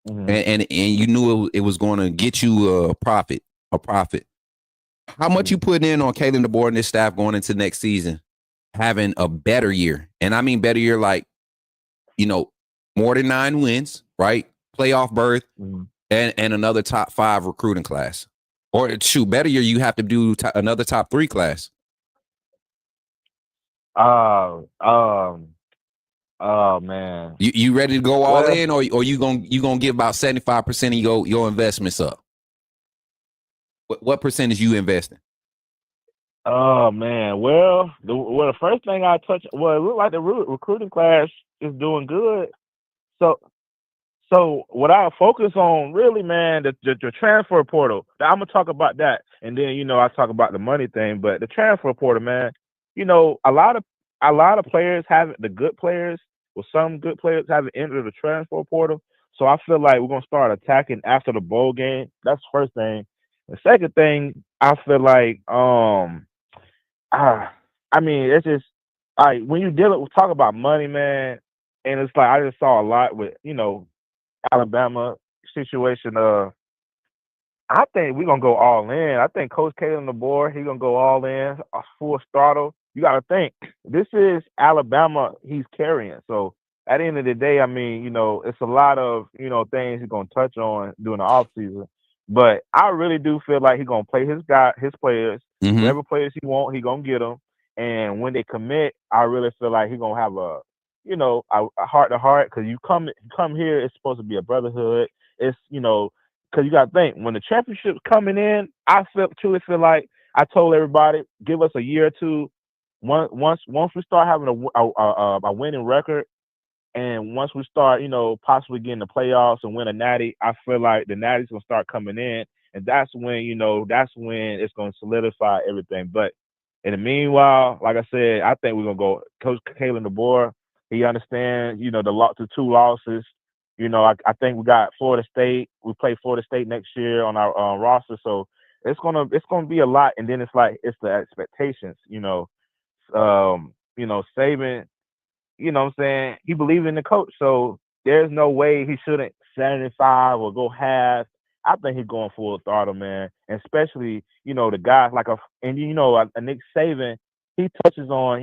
and you knew it was going to get you a profit. How much you put in on Kalen DeBoer and his staff going into next season, having a better year? And I mean better year, like, more than 9 wins, right? Playoff berth, and another top 5 recruiting class. Or better year, you have to do another top 3 class. Oh man. You ready to go all in, or you gonna give about 75% of your investments up? What percentage you investing? Oh man. Well, the first thing I touch, it looked like the recruiting class is doing good. So what I focus on really, man, the transfer portal. Now, I'm gonna talk about that, and then I talk about the money thing. But the transfer portal, man, a lot of players haven't. The good players, some good players haven't entered the transfer portal. So I feel like we're gonna start attacking after the bowl game. That's the first thing. The second thing, I feel like, it's just like when you talk about money, man, and it's like I just saw a lot with Alabama situation. I think we're gonna go all in. I think Coach Kalen DeBoer, he's gonna go all in, a full throttle. You gotta think, this is Alabama he's carrying. So at the end of the day, it's a lot of, things he's gonna touch on during the offseason. But I really do feel like he's gonna play his players. Whatever players he want, he's gonna get them. And when they commit, I really feel like he's gonna have a heart to heart, because you come here, it's supposed to be a brotherhood. It's because you got to think, when the championship's coming in, I truly feel like I told everybody, give us a year or two. Once we start having a winning record, and once we start, possibly getting the playoffs and win a natty, I feel like the natty's gonna start coming in, and that's when it's gonna solidify everything. But in the meanwhile, like I said, I think we're gonna go Coach Kalen DeBoer. He understands, the 2 losses. I think we got Florida State. We play Florida State next year on our roster, so it's gonna be a lot. And then it's the expectations. Saban. What I'm saying, he believes in the coach, so there's no way he shouldn't 75 or go half. I think he's going full throttle, man. And especially, the guys like a Nick Saban, he touches on,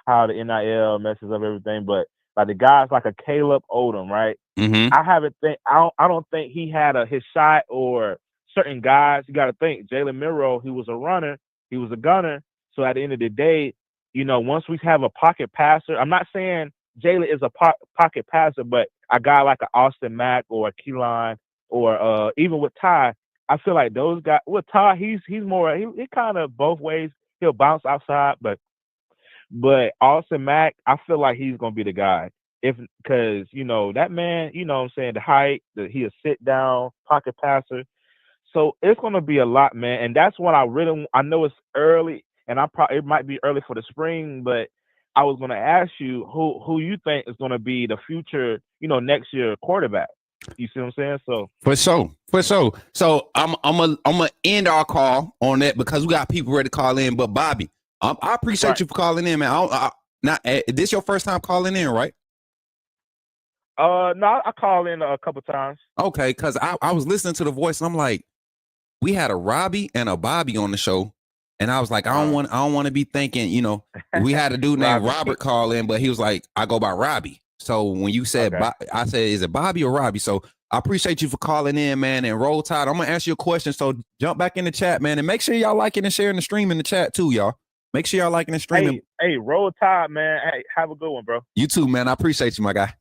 how the NIL messes up everything, but like the guys like a Caleb Odom, right? I don't think he had his shot, or certain guys. You got to think, Jalen Miro, he was a runner, he was a gunner. So at the end of the day, once we have a pocket passer, I'm not saying Jalen is a pocket passer, but a guy like an Austin Mack or a Keelan, or even with Ty, I feel like those guys. With Ty, he's more. He kind of both ways. he'll bounce outside, but Austin Mack, I feel like he's gonna be the guy. Because that man, what I'm saying, the height, he a sit down pocket passer. So it's gonna be a lot, man. And that's what I know it's early, and it might be early for the spring, but I was gonna ask you who you think is gonna be the future, next year quarterback. You see what I'm saying? So for sure. So I'm gonna end our call on that because we got people ready to call in. But Bobby, I appreciate you for calling in, man. This your first time calling in, right? No, I called in a couple times. Okay, because I was listening to the voice and I'm like, we had a Robbie and a Bobby on the show, and I was like, I don't want to be thinking, we had a dude named Robert call in, but he was like, I go by Robbie. So when you said, Okay. I said, is it Bobby or Robbie? So I appreciate you for calling in, man, and Roll Tide. I'm gonna ask you a question, so jump back in the chat, man, and make sure y'all liking and sharing the stream in the chat too, y'all. Make sure y'all liking and streaming. Hey, Roll Tide, man. Hey, have a good one, bro. You too, man. I appreciate you, my guy.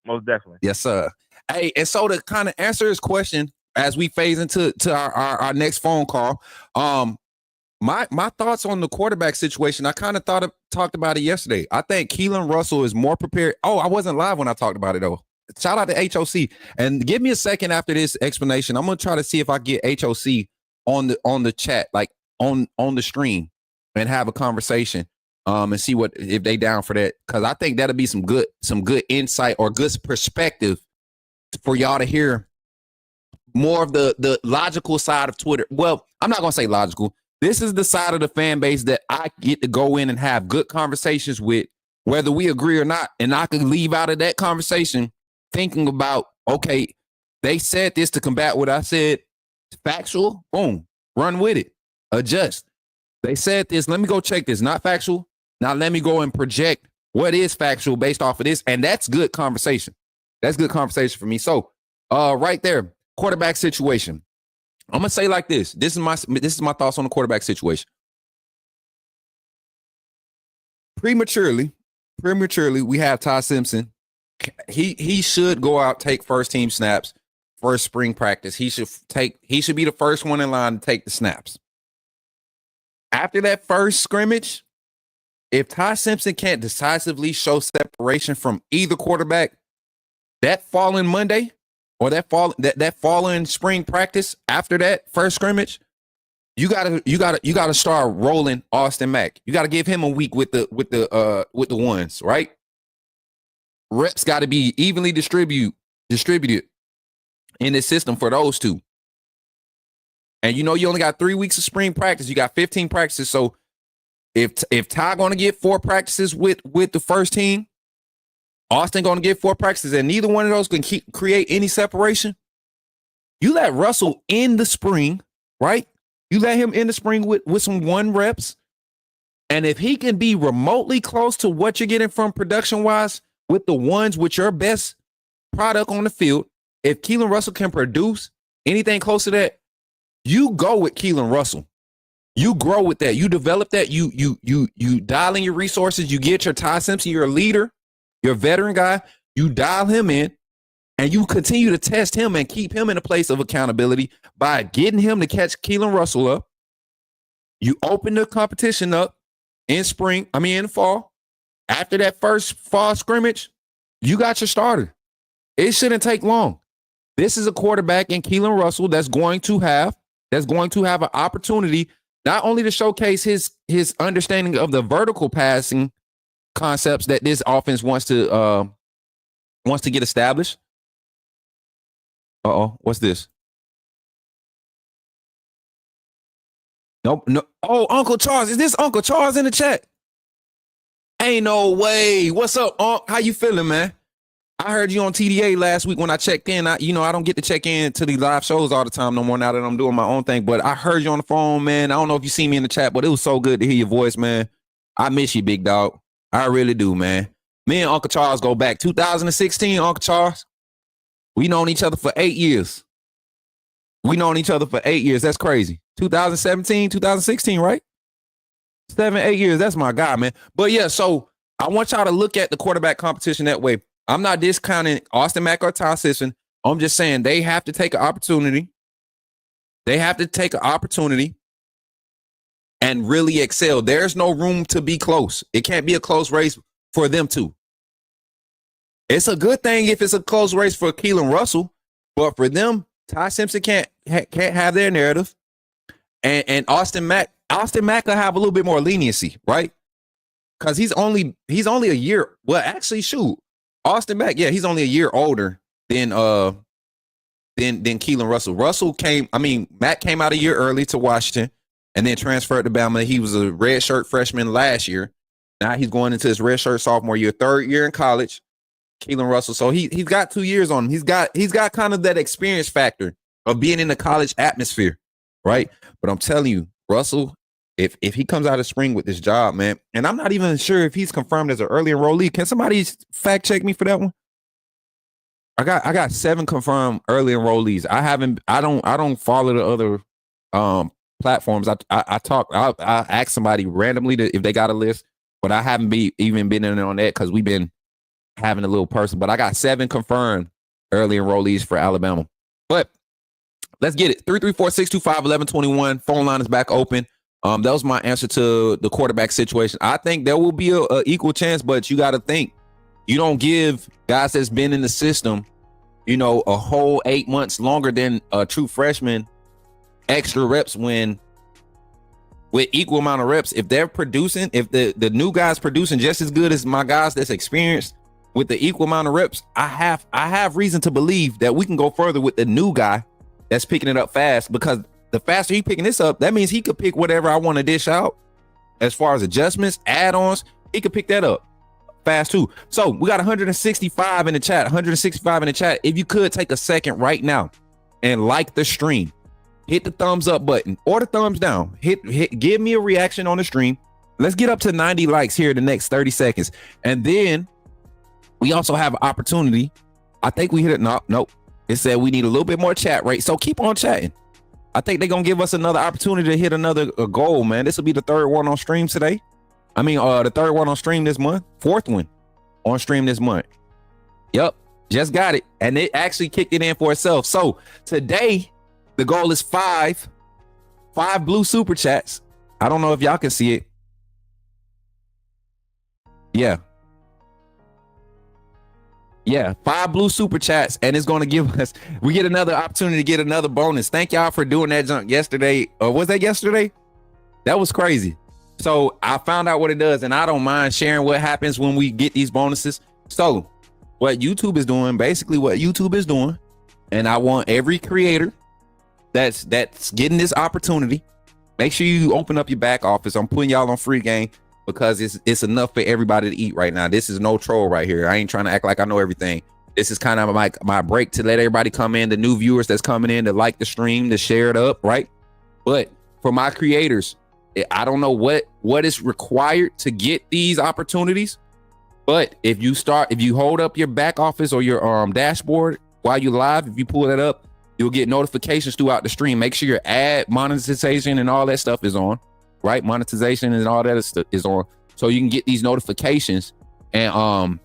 Most definitely. Yes, sir. Hey, and so to kind of answer his question as we phase into our next phone call, my thoughts on the quarterback situation, I kind of talked about it yesterday. I think Keelan Russell is more prepared. Oh, I wasn't live when I talked about it though. Shout out to HOC. And give me a second after this explanation. I'm gonna try to see if I get HOC on the chat, like on the stream, and have a conversation. And see if they down for that, because I think that'll be some good insight or good perspective for y'all to hear more of the logical side of Twitter. Well, I'm not gonna say logical. This is the side of the fan base that I get to go in and have good conversations with, whether we agree or not. And I can leave out of that conversation thinking about, okay, they said this to combat what I said. Factual, boom, run with it, adjust. They said this, let me go check this, not factual. Now let me go and project what is factual based off of this. And that's good conversation. That's good conversation for me. So right there, quarterback situation. I'm gonna say like this. This is my thoughts on the quarterback situation. Prematurely, we have Ty Simpson. He should go out, take first team snaps, first spring practice. He should be the first one in line to take the snaps. After that first scrimmage, if Ty Simpson can't decisively show separation from either quarterback, that following Monday or that following spring practice after that first scrimmage, you gotta start rolling Austin Mack. You gotta give him a week with the ones, right? Reps got to be evenly distributed in this system for those two. And you only got 3 weeks of spring practice. You got 15 practices, so if Ty going to get 4 practices with the first team, Austin going to get 4 practices, and neither one of those can create any separation, you let Russell in the spring, right? You let him in the spring with some 1 reps, and if he can be remotely close to what you're getting from production-wise with the ones with your best product on the field, if Keelan Russell can produce anything close to that, you go with Keelan Russell. You grow with that. You develop that. You dial in your resources. You get your Ty Simpson, you're a leader, you're a veteran guy. You dial him in, and you continue to test him and keep him in a place of accountability by getting him to catch Keelan Russell up. You open the competition up in fall. After that first fall scrimmage, you got your starter. It shouldn't take long. This is a quarterback in Keelan Russell that's going to have an opportunity not only to showcase his understanding of the vertical passing concepts that this offense wants to get established. What's this? Nope. No. Oh, Uncle Charles. Is this Uncle Charles in the chat? Ain't no way. What's up, Unc? How you feeling, man? I heard you on TDA last week when I checked in. I don't get to check in to the live shows all the time no more now that I'm doing my own thing. But I heard you on the phone, man. I don't know if you see me in the chat, but it was so good to hear your voice, man. I miss you, big dog. I really do, man. Me and Uncle Charles go back 2016, Uncle Charles. We known each other for 8 years. That's crazy. 2017, 2016, right? 7, 8 years. That's my guy, man. But yeah, so I want y'all to look at the quarterback competition that way. I'm not discounting Austin Mack or Ty Simpson. I'm just saying they have to take an opportunity. and really excel. There's no room to be close. It can't be a close race for them two. It's a good thing if it's a close race for Keelan Russell, but for them, Ty Simpson can't have their narrative, and Austin Mack will have a little bit more leniency, right? Because he's only a year. Well, actually, shoot, Austin Mack, yeah, he's only a year older than Keelan Russell. Mack came out a year early to Washington and then transferred to Bama. He was a redshirt freshman last year. Now he's going into his redshirt sophomore year, third year in college. Keelan Russell. So he's got 2 years on him. He's got kind of that experience factor of being in the college atmosphere, right? But I'm telling you, Russell, if he comes out of spring with this job, man, and I'm not even sure if he's confirmed as an early enrollee. Can somebody fact check me for that one? I got 7 confirmed early enrollees. I don't follow the other platforms. I ask somebody randomly if they got a list, but I haven't even been in on that because we've been having a little person. But I got 7 confirmed early enrollees for Alabama. But let's get it. 334-625-1121. Phone line is back open. That was my answer to the quarterback situation. I think there will be a equal chance, but you got to think. You don't give guys that's been in the system, a whole 8 months longer than a true freshman extra reps when with equal amount of reps. If they're producing, if the new guys producing just as good as my guys that's experienced with the equal amount of reps, I have reason to believe that we can go further with the new guy that's picking it up fast, because the faster he picking this up, that means he could pick whatever I want to dish out as far as adjustments, add-ons. He could pick that up fast too. So we got 165 in the chat. 165 in the chat. If you could take a second right now and like the stream, hit the thumbs up button or the thumbs down. Give me a reaction on the stream. Let's get up to 90 likes here in the next 30 seconds. And then we also have an opportunity. I think we hit it. Nope. It said we need a little bit more chat rate. So keep on chatting. I think they're going to give us another opportunity to hit another goal, man. This will be the third one on stream today. The third one on stream this month. Fourth one on stream this month. Yep. Just got it. And it actually kicked it in for itself. So today, the goal is 5 blue super chats. I don't know if y'all can see it. Yeah. 5 blue super chats, and it's going to give us, we get another opportunity to get another bonus. Thank y'all for doing that junk yesterday. Was that yesterday? That was crazy. So I found out what it does, and I don't mind sharing what happens when we get these bonuses. So what YouTube is doing, and I want every creator that's getting this opportunity, make sure you open up your back office. I'm putting y'all on free game, because it's enough for everybody to eat right now. This is no troll right here. I ain't trying to act like I know everything. This is kind of like my break to let everybody come in, the new viewers that's coming in to like the stream, to share it up, right? But for my creators, I don't know what is required to get these opportunities. But if you hold up your back office or your dashboard while you're live, if you pull that up, you'll get notifications throughout the stream. Make sure your ad monetization and all that stuff is on. Right, monetization and all that is on, so you can get these notifications. And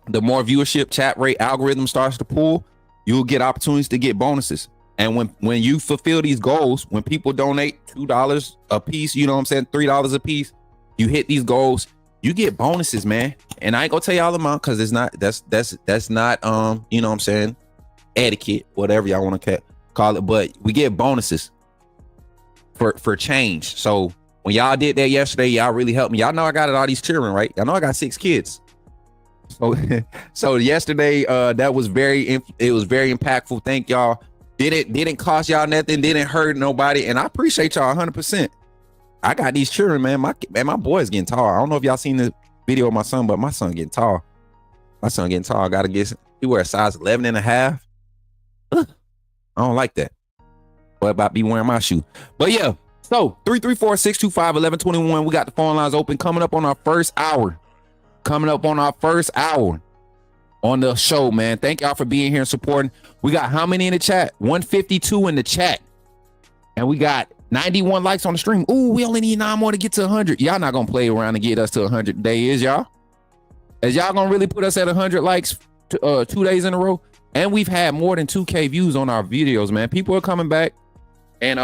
the more viewership, chat rate, algorithm starts to pull, you'll get opportunities to get bonuses. And when you fulfill these goals, when people donate $2 a piece, $3 a piece, you hit these goals, you get bonuses, man. And I ain't gonna tell y'all the amount, because it's not that's not etiquette, whatever y'all want to call it, but we get bonuses for change. So when y'all did that yesterday, y'all really helped me. Y'all know I got all these children, right? Y'all know I got 6 kids. So yesterday, that was very impactful. Thank y'all. Didn't cost y'all nothing. Didn't hurt nobody. And I appreciate y'all 100%. I got these children, man. My boy's getting tall. I don't know if y'all seen the video of my son, but my son getting tall. He wear a size 11 and a half. I don't like that. But about be wearing my shoe. But yeah, so 334-625-1121. We got the phone lines open. Coming up on our first hour on the show, man. Thank y'all for being here and supporting. We got how many in the chat? 152 in the chat. And we got 91 likes on the stream. Ooh, we only need 9 more to get to 100. Y'all not gonna play around and get us to 100 today, is y'all? Is y'all gonna really put us at 100 likes 2 days in a row? And we've had more than 2K views on our videos, man. People are coming back. And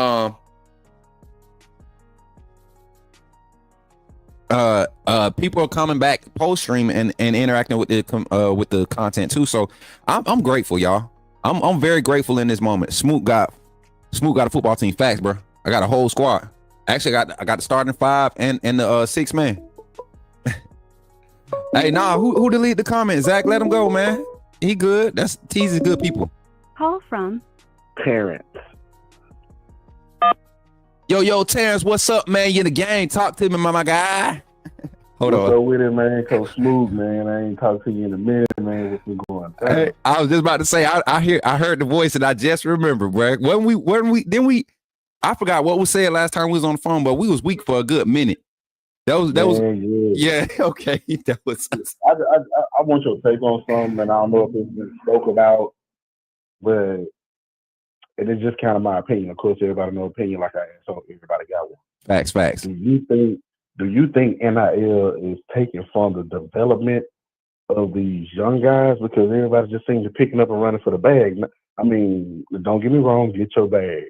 people are coming back post stream and interacting with the content too. So I'm grateful, y'all. I'm very grateful in this moment. Smoot got a football team. Facts, bro. I got a whole squad. Actually, I got the starting 5 and the 6 man. Hey, nah, who delete the comment? Zach, let him go, man. He good. That's T's is good people. Call from Parents. Yo, Terrence, what's up, man? You in the game? Talk to me, my guy. Hold What's on. up with it, man? Coach Smooth, man. I ain't talked to you in a minute, man. What's been going on? Hey, I was just about to say, I heard the voice and I just remember, bro. I forgot what was said last time we was on the phone, but we was weak for a good minute. That was yeah, okay. That was. I want your take on something, and I don't know if it's been spoke about, but it is just kind of my opinion. Of course, everybody knows opinion like I am, so everybody got one. Facts. Do you think NIL is taking from the development of these young guys because everybody just seems to picking up and running for the bag? I mean, don't get me wrong, get your bag,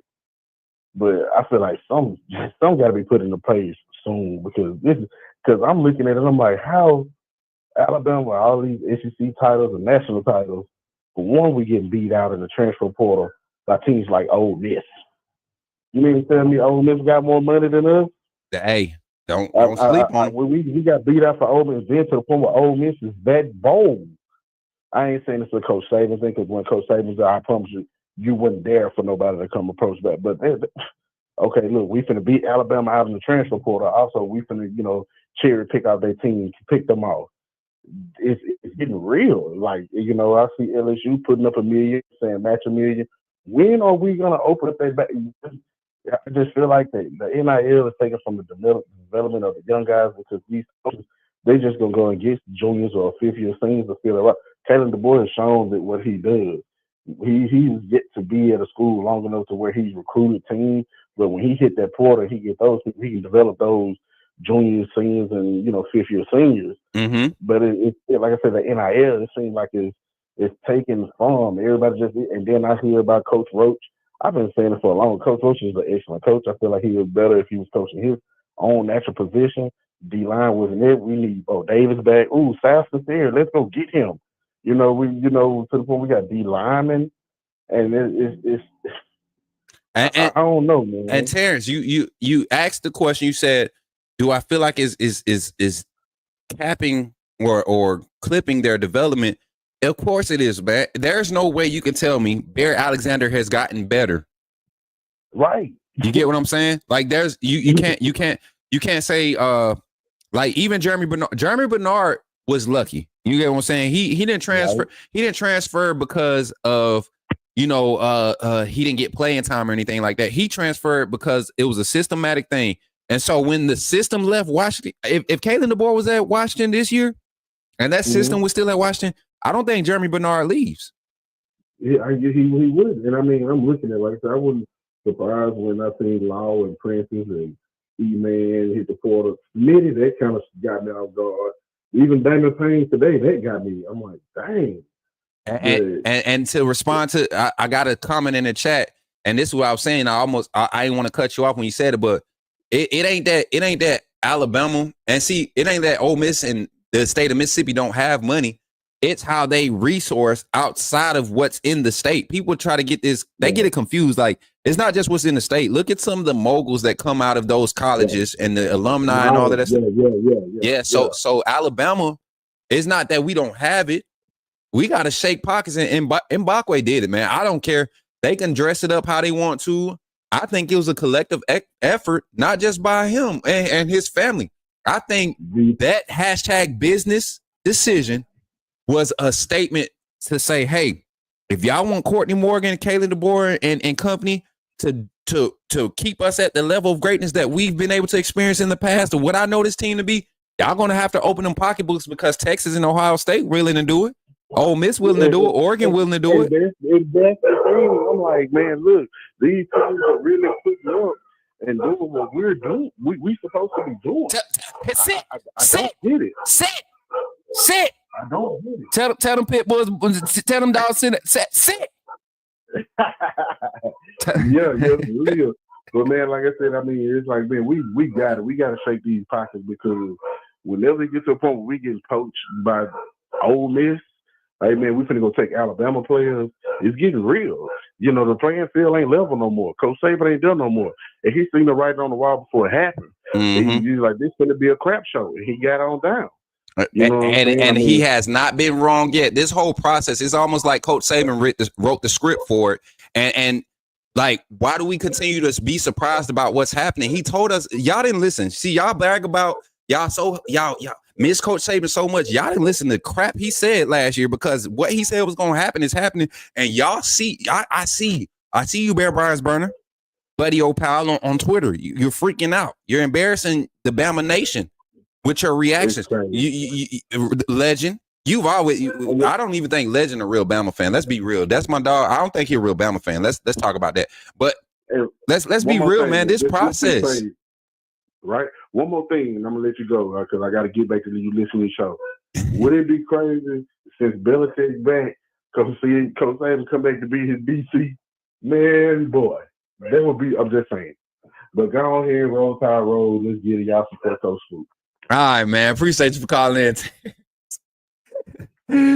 but I feel like some got to be put into place soon because I'm looking at it, I'm like, how Alabama, all these SEC titles and national titles, for one, we getting beat out in the transfer portal by teams like Ole Miss. You mean to tell me Ole Miss got more money than us? Hey, don't sleep on it. We got beat out for Ole Miss, then to the point where Ole Miss is that bold. I ain't saying it's a Coach Saban thing because when Coach Saban's there, I promise you wouldn't dare for nobody to come approach that. But okay, look, we finna beat Alabama out in the transfer portal. Also, we finna, cherry pick out their team, pick them off. It's getting real. Like, I see LSU putting up $1 million, saying match $1 million. When are we gonna open up that back? I just feel like the NIL is taken from the development of the young guys because these coaches, they just gonna go and get juniors or fifth-year seniors to feel it right. Kalen DeBoer has shown that what he does. He's yet to be at a school long enough to where he's recruited teams, but when he hit that portal, he get those. He can develop those juniors, seniors, and fifth-year seniors. Mm-hmm. But it like I said, the NIL, it seems like it's taken from everybody and then I hear about Coach Roach. I've been saying it for a long time. Coach Roach is an excellent coach. I feel like he was better if he was coaching his own natural position. D-line wasn't it. We need Bo Davis back. Ooh, Sasser's there. Let's go get him. To the point we got D-linemen, and I don't know, man. And Terrence, you asked the question. You said, "Do I feel like is capping or clipping their development?" Of course it is, man. There's no way you can tell me Bear Alexander has gotten better. Right. You get what I'm saying? Like there's you can't say like even Jeremy Bernard was lucky. You get what I'm saying? He didn't transfer. Right. He didn't transfer because of he didn't get playing time or anything like that. He transferred because it was a systematic thing. And so when the system left Washington, if Kalen DeBoer was at Washington this year and that system was still at Washington, I don't think Jeremy Bernard leaves. Yeah, he would. And I mean, I'm looking at it like I said, I wouldn't surprise when I seen Law and Francis and E-Man hit the portal. Smitty, that kind of got me off guard. Even Daniel Payne today, that got me. I'm like, dang. And to respond to, I got a comment in the chat, and this is what I was saying. I didn't want to cut you off when you said it, but it ain't that Alabama, and see, it ain't that Ole Miss and the state of Mississippi don't have money. It's how they resource outside of what's in the state. People try to get this, they get it confused. Like, it's not just what's in the state. Look at some of the moguls that come out of those colleges and the alumni and all of that stuff. Yeah. So Alabama, it's not that we don't have it. We got to shake pockets, and Bakwe did it, man. I don't care. They can dress it up how they want to. I think it was a collective effort, not just by him and his family. I think that hashtag business decision was a statement to say, hey, if y'all want Courtney Morgan, Kalen DeBoer, and company to keep us at the level of greatness that we've been able to experience in the past, or what I know this team to be, y'all gonna have to open them pocketbooks because Texas and Ohio State willing to do it. Ole Miss willing to do it. Oregon willing to do it. That's the thing. I'm like, man, look, these teams are really putting up and doing what we're doing. We supposed to be doing. Sit. I don't get it. Sit. I don't get it. Tell them pit bulls. Tell them dogs. Sit. Yeah, real. But man, like I said, I mean, it's like, man, we got it. We got to shake these pockets because whenever it gets to a point where we get poached by Ole Miss, hey man, we finna go take Alabama players. It's getting real. You know, the playing field ain't level no more. Coach Saban ain't done no more. And he's seen the writing on the wall before it happened. And he's like, this finna be a crap show. And he got on down. You know and he has not been wrong yet. This whole process is almost like Coach Saban wrote the script for it. And like, why do we continue to be surprised about what's happening? He told us, y'all didn't listen. See, y'all brag about y'all miss Coach Saban so much. Y'all didn't listen to crap he said last year, because what he said was going to happen is happening. And y'all see, I see you, Bear Bryant's burner, buddy old pal on Twitter. You're freaking out. You're embarrassing the Bama Nation with your reactions. You legend. You've always. I don't even think Legend a real Bama fan. Let's be real. That's my dog. I don't think he's a real Bama fan. Let's talk about that. But let's be real, man. This process. Right. One more thing, and I'm gonna let you go because I got to get back to the You Listening show. Would it be crazy since Belichick's back, Coach Saban come back to be his DC? Man, boy, that would be. I'm just saying. But go on here, roll tide, roll. Let's get it. Y'all support Coach Swoop. All right, man. Appreciate you for calling in.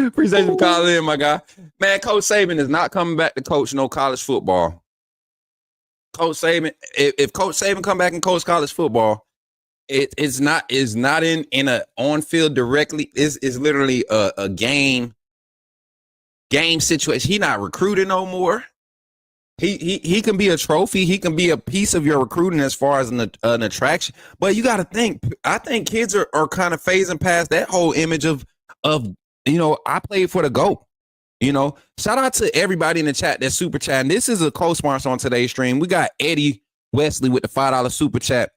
Appreciate you for calling in, my guy. Man, Coach Saban is not coming back to coach no college football. Coach Saban, if Coach Saban come back and coach college football, it's not in a on field directly. It's literally a game situation. He not recruiting no more. He can be a trophy. He can be a piece of your recruiting as far as an attraction. But you got to think. I think kids are kind of phasing past that whole image of I played for the GOAT. Shout out to everybody in the chat that's super chatting. This is a co-sponsor on today's stream. We got Eddie Wesley with the $5 super chat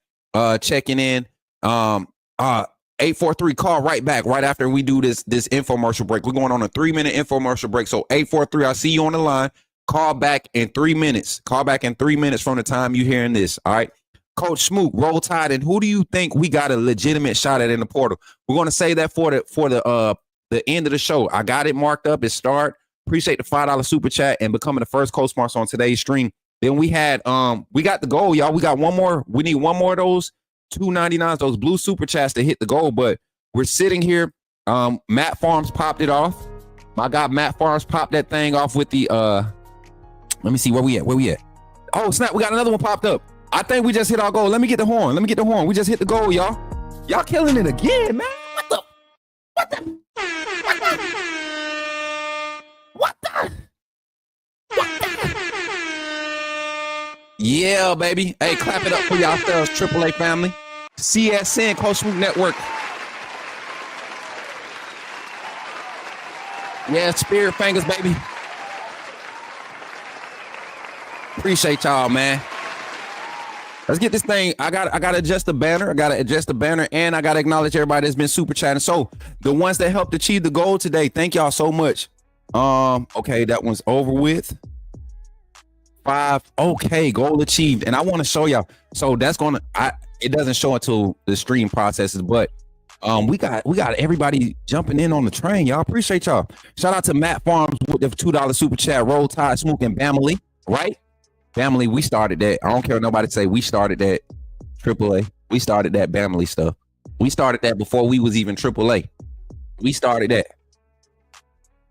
checking in. 843, call right back right after we do this infomercial break. We're going on a 3-minute infomercial break. So 843, I'll see you on the line. Call back in 3 minutes. Call back in 3 minutes from the time you hearing this. All right. Coach Smoot, Roll Tide, and who do you think we got a legitimate shot at in the portal? We're going to say that for the end of the show. I got it marked up. It start. Appreciate the $5 super chat and becoming the first co-sponsor on today's stream. Then we had we got the goal, y'all. We got one more. We need one more of those $2.99s, those blue super chats to hit the goal. But we're sitting here. Matt Farms popped it off. My guy Matt Farms popped that thing off with the let me see where we at. Oh snap, we got another one popped up. I think we just hit our goal. Let me get the horn. We just hit the goal, y'all. Y'all killing it again, man. What the? Yeah, baby. Hey, clap it up for yourselves, AAA family. CSN, Coach Swoop Network. Yeah, spirit fingers, baby. Appreciate y'all, man. Let's get this thing. I gotta adjust the banner. And I gotta acknowledge everybody that's been super chatting. So the ones that helped achieve the goal today, thank y'all so much. Okay, that one's over with. 5. Okay, goal achieved. And I want to show y'all. So that's it doesn't show until the stream processes, but we got everybody jumping in on the train. Y'all appreciate y'all. Shout out to Matt Farms with the $2 super chat. Roll Tide, Smoke, and Family, right? Family, we started that. I don't care what nobody say. We started that. AAA. We started that family stuff. We started that before we was even AAA. We started that.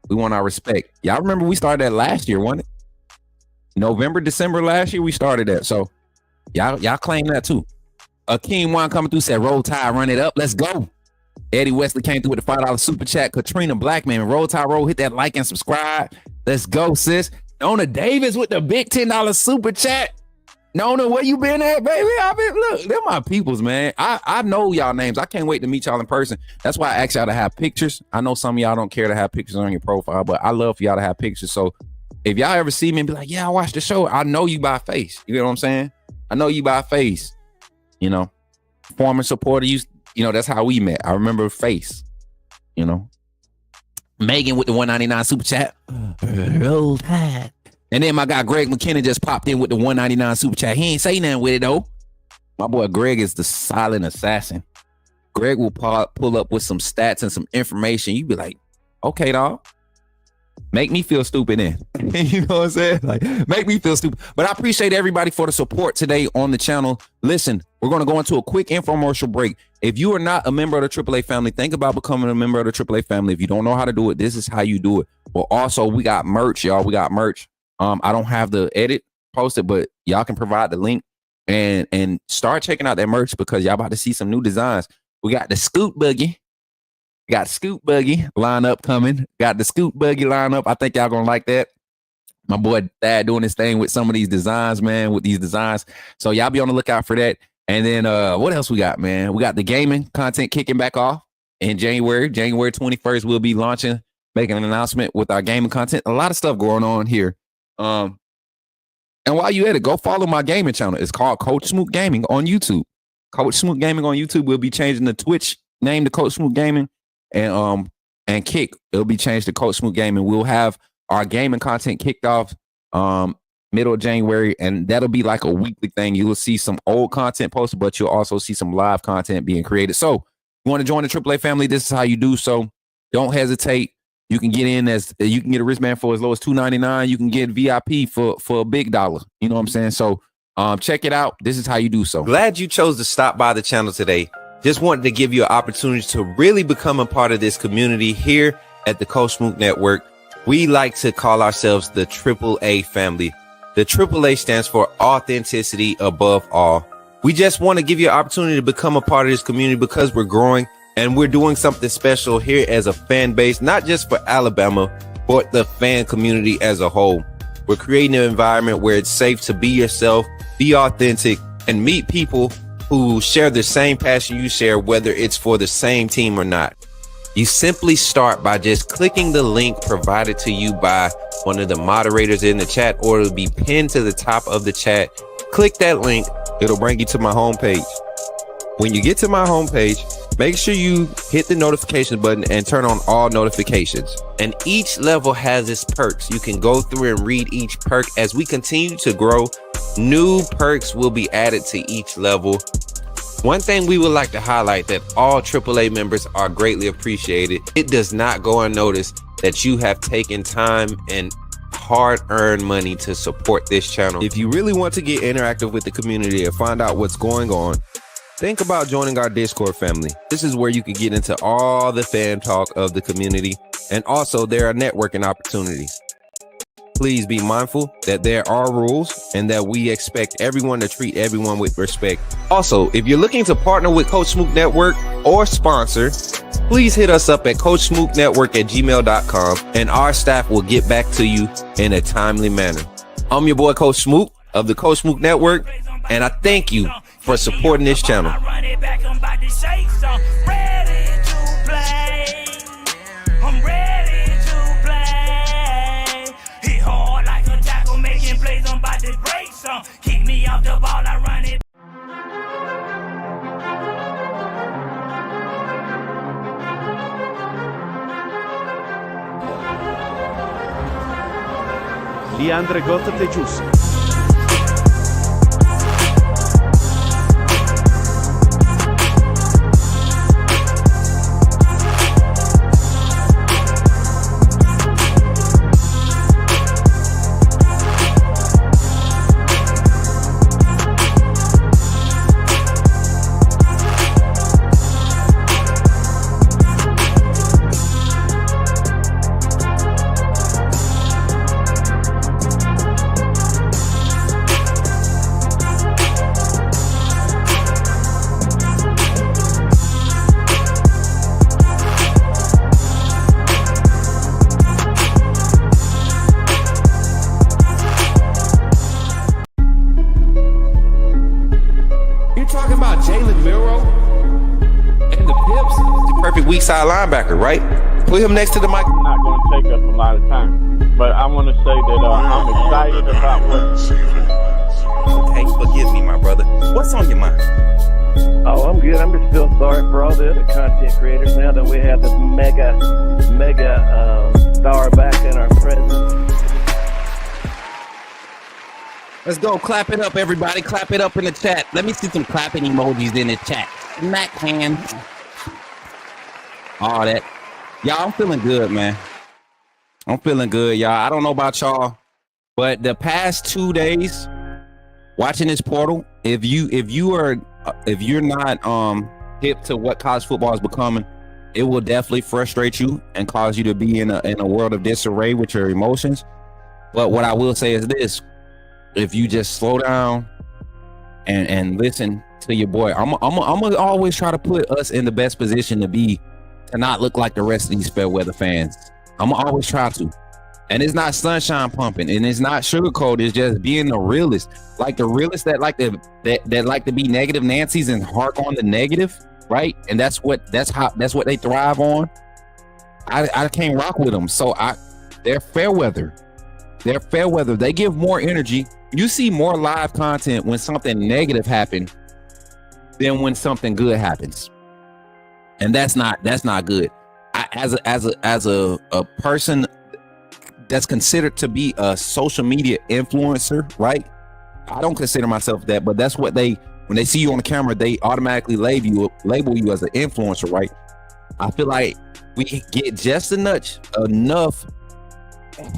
We want our respect. Y'all remember we started that last year, wasn't it? November, December last year, we started that. So y'all claim that too. Akeem One coming through said, Roll Tide, run it up. Let's go. Eddie Wesley came through with the $5 super chat. Katrina Blackman, Roll Tide, roll. Hit that like and subscribe. Let's go, sis. Nona Davis with the big $10 super chat. Nona, where you been at, baby? Look, they're my peoples, man. I know y'all names. I can't wait to meet y'all in person. That's why I asked y'all to have pictures. I know some of y'all don't care to have pictures on your profile, but I love for y'all to have pictures. So if y'all ever see me and be like, yeah, I watched the show, I know you by face. You know what I'm saying? I know you by face. Former supporter, that's how we met. I remember face, Megan with the $1.99 super chat. Roll Tide. And then my guy Greg McKinnon just popped in with the $1.99 super chat. He ain't say nothing with it though. My boy Greg is the silent assassin. Greg will pull up with some stats and some information. You be like, okay, dog. make me feel stupid in. You know what I'm saying? Like, make me feel stupid. But I appreciate everybody for the support today on the channel. Listen, we're going to go into a quick infomercial break. If you are not a member of the AAA family, think about becoming a member of the AAA family. If you don't know how to do it, this is how you do it. But also, we got merch, y'all. We got merch. I don't have the edit posted, but y'all can provide the link and start checking out that merch because y'all about to see some new designs. We got the scoot buggy. Got scoot buggy lineup coming. Got the scoot buggy lineup. I think y'all gonna like that. My boy Thad doing his thing with some of these designs, man, with these designs. So y'all be on the lookout for that. And then what else we got, man? We got the gaming content kicking back off in January. January 21st, we'll be launching, making an announcement with our gaming content. A lot of stuff going on here. And while you at it, go follow my gaming channel. It's called Coach Smoot Gaming on YouTube. Coach Smoot Gaming on YouTube. We'll be changing the Twitch name to Coach Smoot Gaming. And Kick, it'll be changed to Coach Smoot Gaming. We'll have our gaming content kicked off middle of January, and that'll be like a weekly thing. You will see some old content posted, but you'll also see some live content being created. So you want to join the AAA family, this is how you do so. Don't hesitate. You can get in you can get a wristband for as low as $2.99. You can get VIP for a big dollar. You know what I'm saying? So check it out. This is how you do so. Glad you chose to stop by the channel today. Just wanted to give you an opportunity to really become a part of this community here at the Coach Smoot Network. We like to call ourselves the AAA family. The AAA stands for authenticity above all. We just want to give you an opportunity to become a part of this community because we're growing and we're doing something special here as a fan base, not just for Alabama, but the fan community as a whole. We're creating an environment where it's safe to be yourself, be authentic, and meet people who share the same passion you share, whether it's for the same team or not. You simply start by just clicking the link provided to you by one of the moderators in the chat, or it'll be pinned to the top of the chat. Click that link. It'll bring you to my homepage. When you get to my homepage, make sure you hit the notification button and turn on all notifications. And each level has its perks. You can go through and read each perk. As we continue to grow, new perks will be added to each level. One thing we would like to highlight that all AAA members are greatly appreciated. It does not go unnoticed that you have taken time and hard-earned money to support this channel. If you really want to get interactive with the community and find out what's going on, think about joining our Discord family. This is where you can get into all the fan talk of the community, and also there are networking opportunities. Please be mindful that there are rules and that we expect everyone to treat everyone with respect. Also, if you're looking to partner with Coach Smoot Network or sponsor, please hit us up at coachsmootnetwork@gmail.com and our staff will get back to you in a timely manner. I'm your boy Coach Smoot of the Coach Smoot Network, and I thank you for supporting this channel. Keep me off the ball, I run it. Liandre Gota Tejus. Weak side linebacker, right? Put him next to the mic. It's not going to take us a lot of time, but I want to say that I'm excited about what. Okay, forgive me, my brother. What's on your mind? Oh, I'm good. I'm just feeling sorry for all the other content creators now that we have this mega star back in our presence. Let's go. Clap it up, everybody. Clap it up in the chat. Let me see some clapping emojis in the chat. Smack hands. All that. Y'all, I'm feeling good, man. I'm feeling good, y'all. I don't know about y'all, but the past 2 days watching this portal, if you're not hip to what college football is becoming, it will definitely frustrate you and cause you to be in a world of disarray with your emotions. But what I will say is this: if you just slow down and listen to your boy, I'm gonna always try to put us in the best position to not look like the rest of these fair weather fans. I'm gonna always try to. And it's not sunshine pumping, and it's not sugarcoat. It's just being the realist, like the realist that like to be negative Nancy's and hark on the negative, right? And that's what they thrive on. I can't rock with them, so they're fair weather. They're fair weather. They give more energy. You see more live content when something negative happens than when something good happens, and that's not good. As a person that's considered to be a social media influencer, right? I don't consider myself that, but that's what when they see you on the camera, they automatically label you as an influencer, right? I feel like we get just enough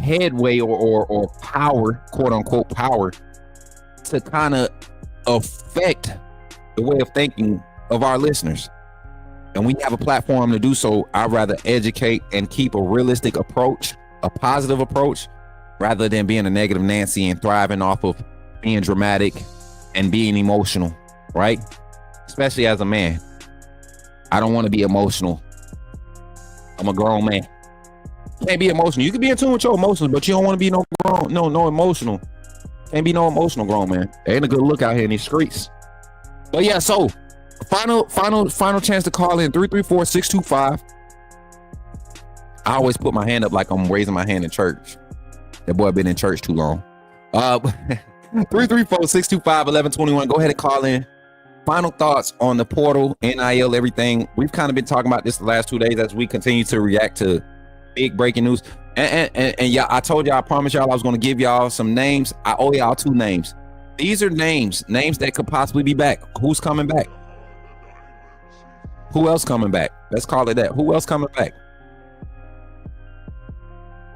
headway or power, quote unquote power, to kind of affect the way of thinking of our listeners. And we have a platform to do so. I'd rather educate and keep a realistic approach, a positive approach, rather than being a negative Nancy and thriving off of being dramatic and being emotional, right? Especially as a man. I don't want to be emotional. I'm a grown man. Can't be emotional. You can be in tune with your emotions, but you don't want to be no emotional. Can't be no emotional grown man. There ain't a good look out here in these streets. But yeah, so final chance to call in 334-625. I always put my hand up like I'm raising my hand in church. That boy been in church too long. 334-625-1121. Go ahead and call in. Final thoughts on the portal, NIL, everything. We've kind of been talking about this the last 2 days as we continue to react to big breaking news. And yeah, I told y'all, I promised y'all I was going to give y'all some names. I owe y'all 2 names. These are names that could possibly be back. Who's coming back? Who else coming back? Let's call it that. Who else coming back?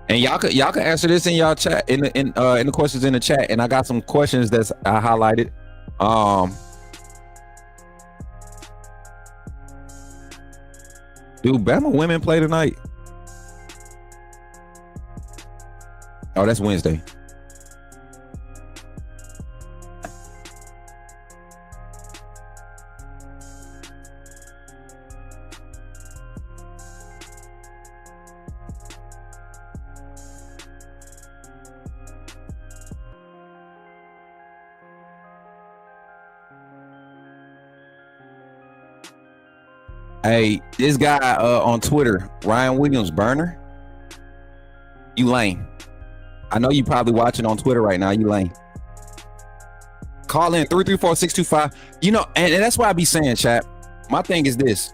And y'all could answer this in y'all chat in the questions in the chat. And I got some questions that's I highlighted. Do Bama women play tonight? Oh, that's Wednesday. Hey, this guy on Twitter, Ryan Williams Burner, you lame. I know you probably watching on Twitter right now. You lame. Call in 334-625. You know, and that's why I be saying, chat. My thing is this.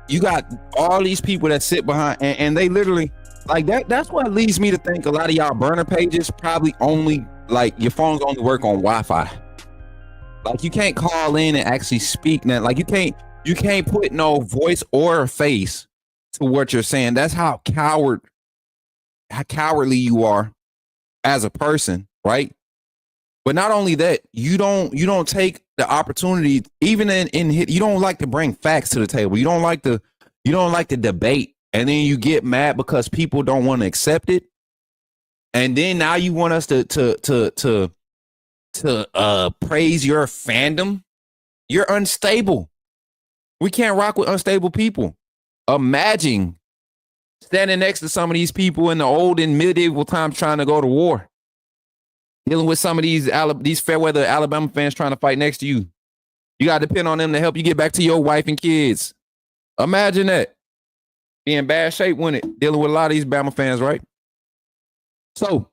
You got all these people that sit behind and they literally like that. That's what leads me to think a lot of y'all burner pages probably only like your phones only work on Wi-Fi. Like you can't call in and actually speak now. Like you can't put no voice or face to what you're saying. That's how cowardly you are as a person, right? But not only that, you don't take the opportunity, even in you don't like to bring facts to the table. You don't like to debate, and then you get mad because people don't want to accept it. And then now you want us to praise your fandom. You're unstable. We can't rock with unstable people. Imagine standing next to some of these people in the old and medieval times trying to go to war. Dealing with some of these fair weather Alabama fans trying to fight next to you. You got to depend on them to help you get back to your wife and kids. Imagine that. Be in bad shape when dealing with a lot of these Bama fans, right? So,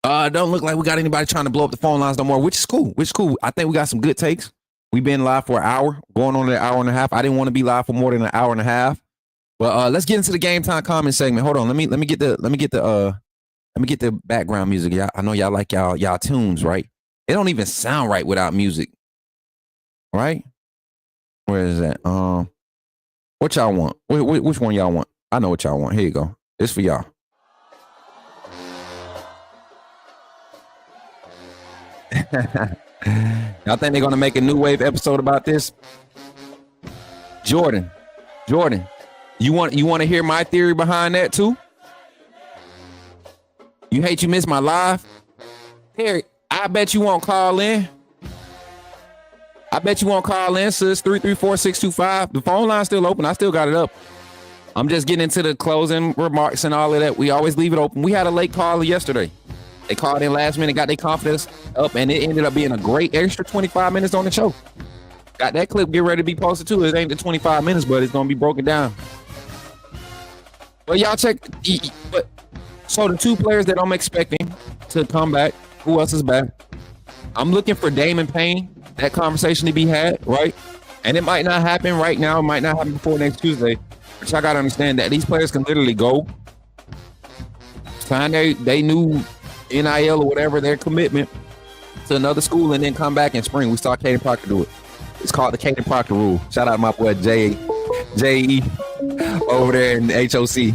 don't look like we got anybody trying to blow up the phone lines no more, which is cool. I think we got some good takes. We've been live for an hour, going on an hour and a half. I didn't want to be live for more than an hour and a half. But let's get into the game time comment segment. Hold on, let me get the background music. Y'all, I know y'all like y'all tunes, right? It don't even sound right without music, right? Where is that? What y'all want? Which one y'all want? I know what y'all want. Here you go. It's for y'all. Y'all think they're gonna make a new wave episode about this? Jordan, you want to hear my theory behind that too? You hate you missed my live? Terry, I bet you won't call in. Sis. 334-625. The phone line's still open. I still got it up. I'm just getting into the closing remarks and all of that. We always leave it open. We had a late caller yesterday. They called in last minute, got their confidence up, and it ended up being a great extra 25 minutes on the show. Got that clip get ready to be posted too. It ain't the 25 minutes, but it's gonna be broken down. But y'all check. But so the two players that I'm expecting to come back, who else is back? I'm looking for Damon Payne. That conversation to be had, right? And it might not happen right now. It might not happen before next Tuesday. But y'all gotta understand that these players can literally go sign they new NIL or whatever, their commitment to another school, and then come back in spring. We saw Caden Proctor do it. It's called the Caden Proctor rule. Shout out to my boy J.E. over there in HOC.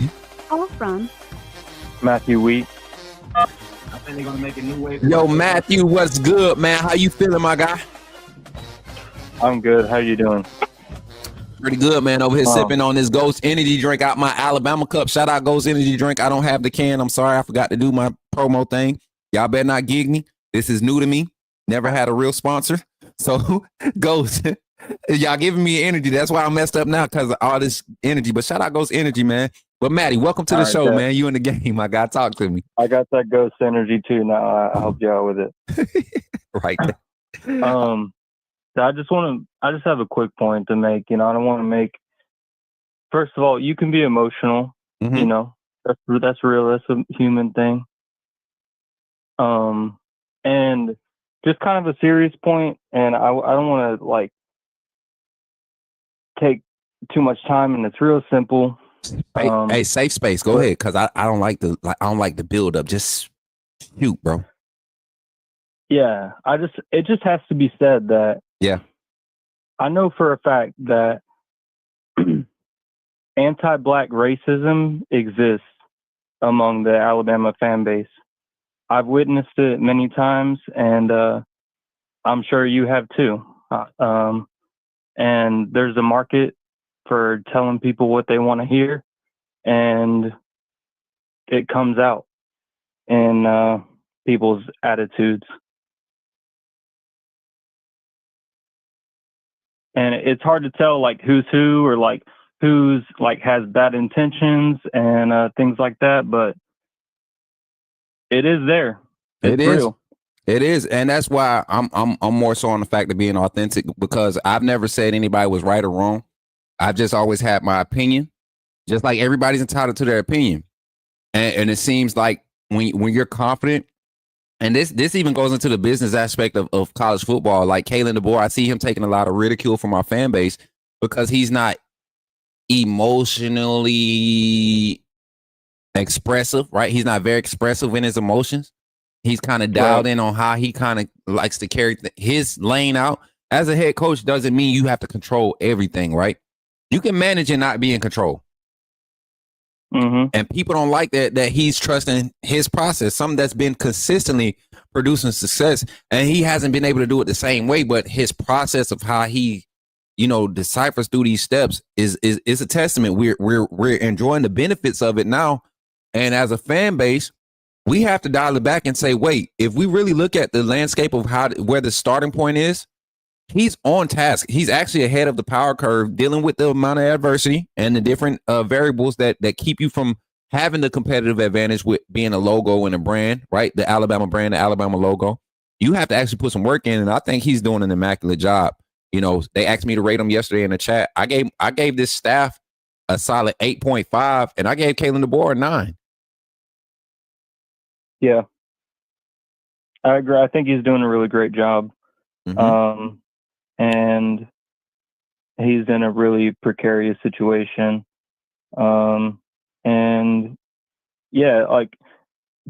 Call from Matthew Wheat. I think they're gonna make a new wave. Yo, Matthew, what's good, man? How you feeling, my guy? I'm good. How you doing? Pretty good, man. Over here sipping on this Ghost Energy drink out my Alabama cup. Shout out Ghost Energy drink. I don't have the can. I'm sorry. I forgot to do my promo thing. Y'all better not gig me. This is new to me. Never had a real sponsor. So Ghost, y'all giving me energy. That's why I messed up now, because of all this energy. But shout out Ghost Energy, man. But Maddie, welcome to the show, man. You in the game, my guy. Talk to me. I got that Ghost Energy too. Now I help you out with it. Right there. So I just have a quick point to make. I don't want to make. First of all, you can be emotional. Mhm. That's real. That's a human thing. And just kind of a serious point, and I don't want to take too much time, and it's real simple. Hey, safe space. Go ahead, because I don't like the build up. Just shoot, bro. Yeah, it just has to be said that. Yeah. I know for a fact that anti-black racism exists among the Alabama fan base. I've witnessed it many times, and I'm sure you have too. And there's a market for telling people what they want to hear, and it comes out in people's attitudes. And it's hard to tell who's who, or who's has bad intentions and things like that, but it is there. It's real. It is, and that's why I'm more so on the fact of being authentic, because I've never said anybody was right or wrong. I've just always had my opinion, just like everybody's entitled to their opinion. And it seems like when you're confident, and this even goes into the business aspect of college football. Like Kalen DeBoer, I see him taking a lot of ridicule from our fan base because he's not emotionally expressive, right? He's not very expressive in his emotions. He's kind of dialed in on how he kind of likes to carry his lane out. As a head coach doesn't mean you have to control everything, right? You can manage and not be in control. Mm-hmm. And people don't like that he's trusting his process, something that's been consistently producing success, and he hasn't been able to do it the same way. But his process of how he, deciphers through these steps is a testament. We're enjoying the benefits of it now, and as a fan base, we have to dial it back and say, wait, if we really look at the landscape of where the starting point is, he's on task. He's actually ahead of the power curve, dealing with the amount of adversity and the different variables that keep you from having the competitive advantage with being a logo and a brand, right? The Alabama brand, the Alabama logo. You have to actually put some work in, and I think he's doing an immaculate job. They asked me to rate him yesterday in the chat. I gave this staff a solid 8.5, and I gave Kalen DeBoer a 9. Yeah, I agree. I think he's doing a really great job. Mm-hmm. And he's in a really precarious situation. And yeah,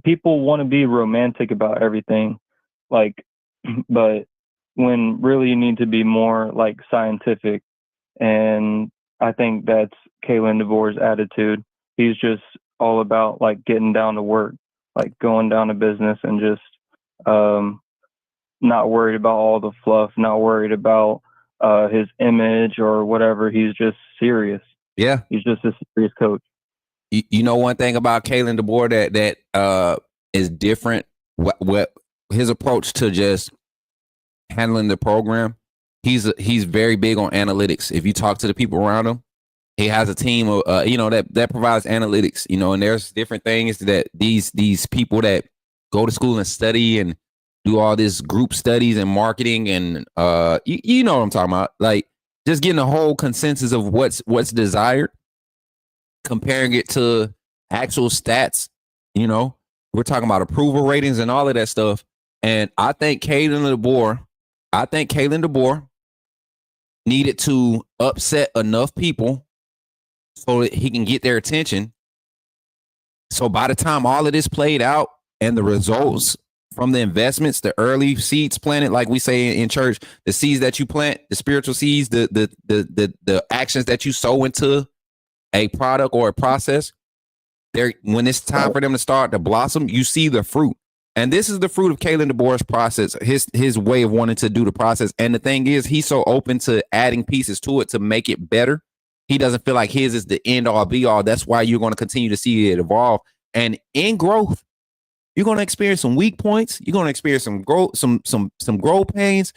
people want to be romantic about everything, but when really you need to be more scientific. And I think that's Kalen DeBoer's attitude. He's just all about like getting down to work, like going down to business and just not worried about all the fluff, not worried about his image or whatever. He's just serious. Yeah. He's just a serious coach. You know one thing about Kalen DeBoer that is different. What his approach to just handling the program. He's very big on analytics. If you talk to the people around him, he has a team of that provides analytics. And there's different things that these people that go to school and study and do all this group studies and marketing and you know what I'm talking about. Like just getting a whole consensus of what's desired, comparing it to actual stats. We're talking about approval ratings and all of that stuff. And I think Kalen DeBoer needed to upset enough people so that he can get their attention. So by the time all of this played out and the results from the investments, the early seeds planted, like we say in church, the seeds that you plant, the spiritual seeds, the actions that you sow into a product or a process, when it's time for them to start to blossom, you see the fruit. And this is the fruit of Kalen DeBoer's process, his way of wanting to do the process. And the thing is, he's so open to adding pieces to it to make it better. He doesn't feel like his is the end all be all. That's why you're going to continue to see it evolve. And in growth, you're going to experience some weak points. You're going to experience some growth, some growth pains.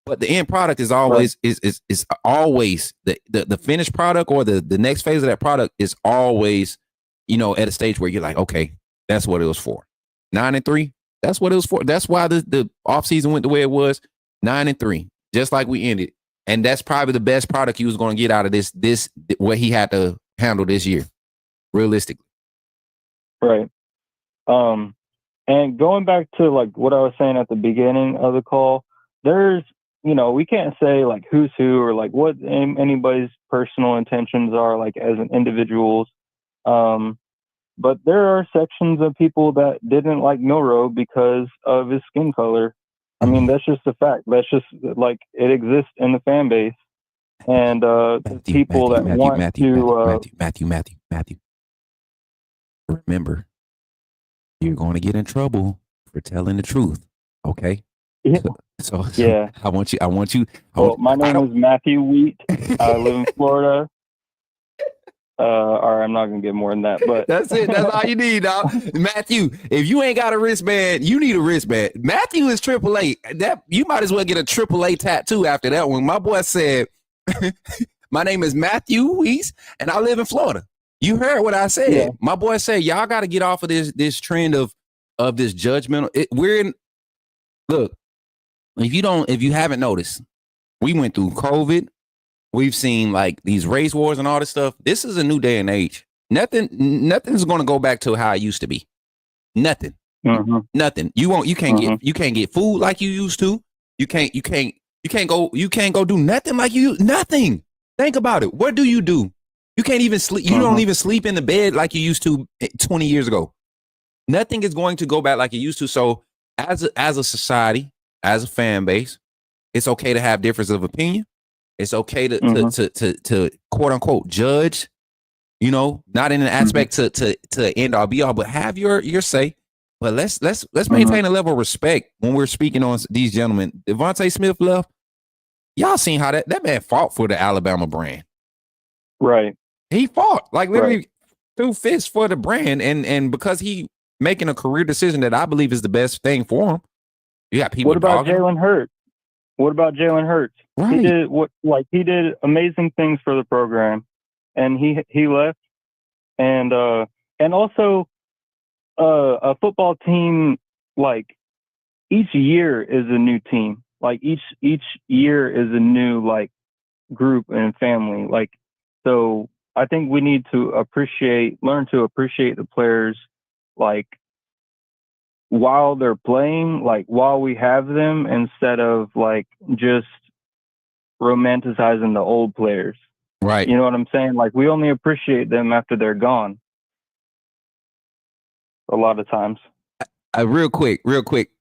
But the end product is always is always the finished product, or the next phase of that product is always, at a stage where you're like, okay, that's what it was for. 9-3. That's what it was for. That's why the offseason went the way it was. 9-3, just like we ended. And that's probably the best product he was going to get out of this what he had to handle this year, realistically. Right. And going back to like what I was saying at the beginning of the call, there's, we can't say like who's who or like what anybody's personal intentions are like as an individuals. But there are sections of people that didn't like Milroe because of his skin color. I mean, that's just a fact. That's just like it exists in the fan base. And people that want to Matthew. Remember, you're going to get in trouble for telling the truth. Okay. Yeah. So yeah. I want you. My name is Matthew Wheat. I live in Florida. All right, I'm not gonna get more than that, but that's it. That's all you need, dog. Matthew, if you ain't got a wristband, you need a wristband. Matthew is AAA. That you might as well get a AAA tattoo after that one. My boy said, "My name is Matthew Weiss, and I live in Florida." You heard what I said. Yeah. My boy said, "Y'all got to get off of this trend of this judgmental." Look, if you haven't noticed, we went through COVID. We've seen like these race wars and all this stuff. This is a new day and age. Nothing's going to go back to how it used to be. Nothing. Mm-hmm. Nothing. You can't get food like you used to. You can't go do nothing like you. Nothing. Think about it. What do? You can't even sleep. You don't even sleep in the bed like you used to 20 years ago. Nothing is going to go back like it used to. So as a society, as a fan base, it's okay to have difference of opinion. It's okay to quote unquote judge, not in an aspect to end all be all, but have your say. But let's maintain a level of respect when we're speaking on these gentlemen. Devontae Smith left. Y'all seen how that man fought for the Alabama brand. Right. He fought like literally threw fists for the brand, and because he making a career decision that I believe is the best thing for him. You got people. What about Jalen Hurts? What about Jalen Hurts? Right. He did amazing things for the program, and he left, and also a football team, like each year is a new team. Like each year is a new like group and family. Like, so I think we need to learn to appreciate the players, like while they're playing, like while we have them, instead of like just romanticizing the old players. Right. You know what I'm saying? Like we only appreciate them after they're gone. A lot of times. Real quick.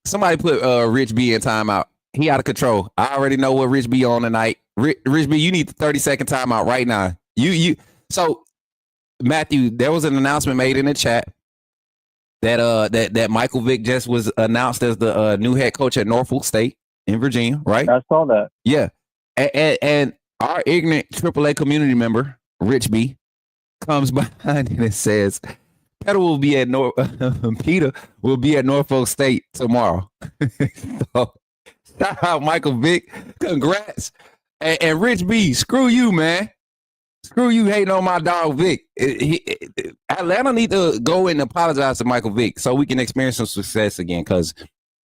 Somebody put Rich B in timeout. He out of control. I already know what Rich B on tonight. Rich B, you need the 30-second timeout right now. So Matthew, there was an announcement made in the chat that Michael Vick just was announced as the new head coach at Norfolk State in Virginia, right? I saw that. Yeah. And our ignorant AAA community member, Rich B, comes behind and says, Peter will be at Norfolk State tomorrow. So, shout out Michael Vick. Congrats. And Rich B, screw you, man. Screw you hating on my dog Vic. Atlanta need to go and apologize to Michael Vick so we can experience some success again. Because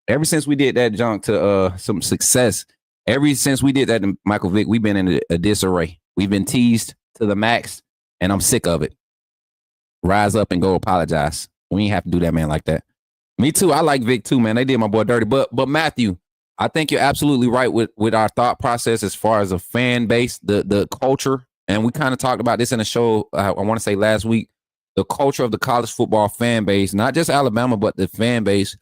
ever since we did that junk to some success, ever since we did that to Michael Vick, we've been in a disarray. We've been teased to the max, and I'm sick of it. Rise up and go apologize. We ain't have to do that man like that. Me too. I like Vic too, man. They did my boy dirty. But Matthew, I think you're absolutely right with our thought process as far as a fan base, the culture. And we kind of talked about this in a show, I want to say last week, the culture of the college football fan base, not just Alabama, but the fan base,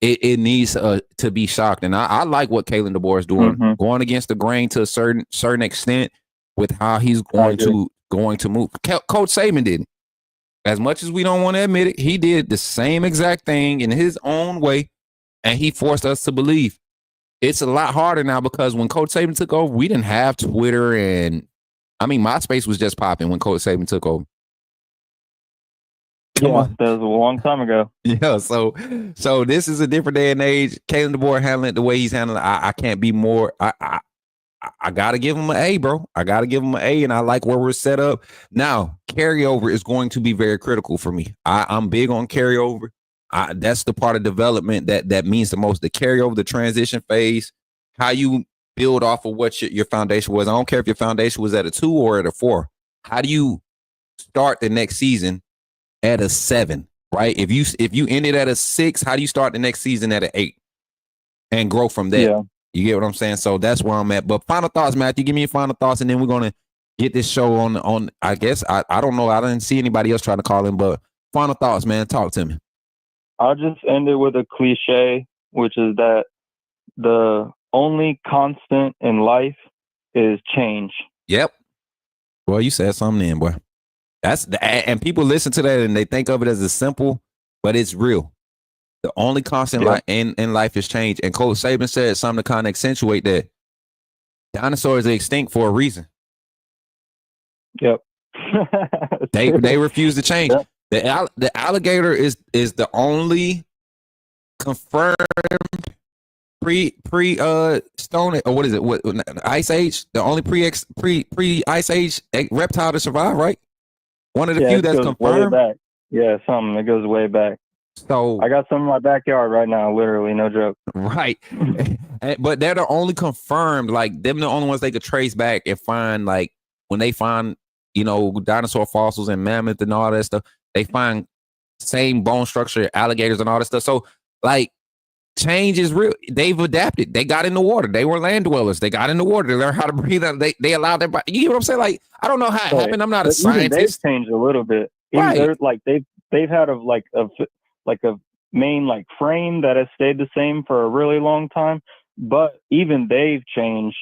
it needs to be shocked. And I like what Kalen DeBoer is doing, going against the grain to a certain extent with how he's going to move. Coach Saban did it. As much as we don't want to admit it, he did the same exact thing in his own way, and he forced us to believe. It's a lot harder now because when Coach Saban took over, we didn't have Twitter and MySpace was just popping when Coach Saban took over. Yeah, that was a long time ago. Yeah, so this is a different day and age. Kalen DeBoer handling it the way he's handling it. I can't be more. I gotta give him an A, bro. I gotta give him an A, and I like where we're set up. Now, carryover is going to be very critical for me. I'm big on carryover. That's the part of development that means the most. The carryover, the transition phase, how you build off of what your foundation was. I don't care if your foundation was at a 2 or at a 4. How do you start the next season at a 7, right? If you ended at a 6, how do you start the next season at an 8 and grow from there? Yeah. You get what I'm saying? So that's where I'm at. But final thoughts, Matthew. Give me your final thoughts, and then we're going to get this show on. I guess, I don't know. I didn't see anybody else trying to call in, but final thoughts, man. Talk to me. I'll just end it with a cliche, which is that the only constant in life is change. Yep. Boy, you said something then, boy. And people listen to that and they think of it as a simple, but it's real. The only constant in life is change. And Coach Saban said something to kind of accentuate that. Dinosaurs are extinct for a reason. Yep. They refuse to change. Yep. The alligator is the only confirmed pre stone, or what is it? What Ice Age? The only pre Ice Age reptile to survive, right? One of the few that's confirmed. Way back. Yeah, something that goes way back. So I got some in my backyard right now, literally, no joke. Right. But they're the only confirmed, like them the only ones they could trace back and find, like when they find, dinosaur fossils and mammoth and all that stuff, they find same bone structure, alligators and all that stuff. So like change is real. They've adapted. They got in the water. They were land dwellers. They got in the water. They learned how to breathe. They allowed their body. You get what I'm saying? Like, I don't know how it happened. I'm not a scientist. They've changed a little bit. Right. They've had a main frame that has stayed the same for a really long time, but even they've changed.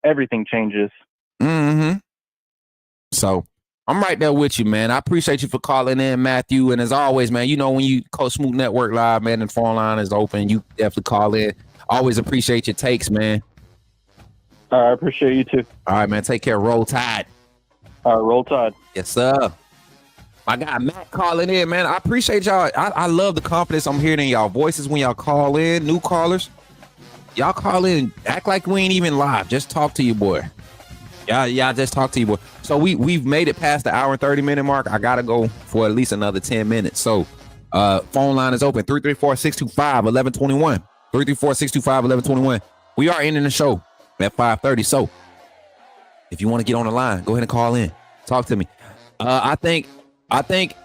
Everything changes. Mm-hmm. So I'm right there with you, man. I appreciate you for calling in, Matthew. And as always, man, when you Coach Smoot Network Live, man, and phone line is open, you definitely call in. Always appreciate your takes, man. All right, I appreciate you too. All right, man. Take care. Roll Tide. All right, roll Tide. Yes, sir. My guy Matt calling in, man. I appreciate y'all. I love the confidence I'm hearing in y'all voices when y'all call in. New callers, y'all call in, act like we ain't even live. Just talk to your boy. Yeah, just talk to you, boy. So we've made it past the hour and 30-minute mark. I gotta go for at least another 10 minutes. So phone line is open, 334-625-1121. 334-625-1121. We are ending the show at 5:30. So if you want to get on the line, go ahead and call in. Talk to me. I think,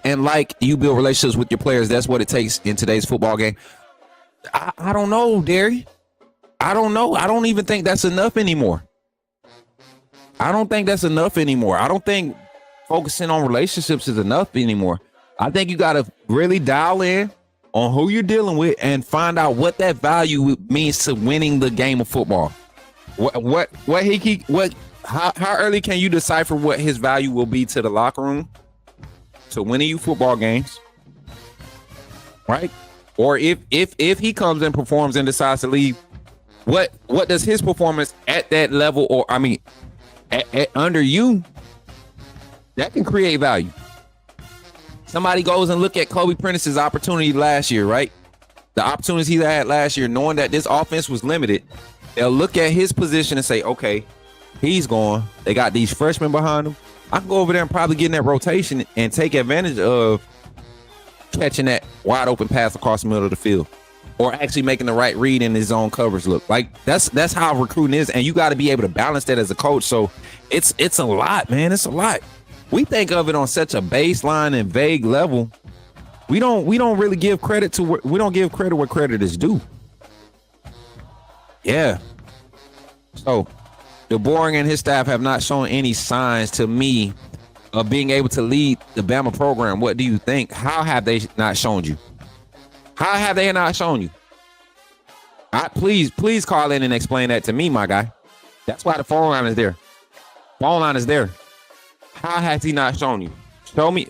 and like you build relationships with your players, that's what it takes in today's football game. I don't know, Derry. I don't know. I don't even think that's enough anymore. I don't think that's enough anymore. I don't think focusing on relationships is enough anymore. I think you got to really dial in on who you're dealing with and find out what that value means to winning the game of football. How early can you decipher what his value will be to the locker room to winning you football games, right? Or if he comes and performs and decides to leave, what does his performance at that level, or I mean, at under you, that can create value. Somebody goes and look at Kobe Prentice's opportunity last year, right? The opportunities he had last year, knowing that this offense was limited, they'll look at his position and say, okay, he's gone. They got these freshmen behind him. I can go over there and probably get in that rotation and take advantage of catching that wide open pass across the middle of the field, or actually making the right read in his own coverage look. Like that's how recruiting is, and you got to be able to balance that as a coach. So it's a lot, man. It's a lot. We think of it on such a baseline and vague level. We don't really give credit to we don't give credit where credit is due. Yeah. So DeBoer and his staff have not shown any signs to me of being able to lead the Bama program. What do you think? How have they not shown you? How have they not shown you? Please call in and explain that to me, my guy. That's why the phone line is there. Phone line is there. How has he not shown you? Show me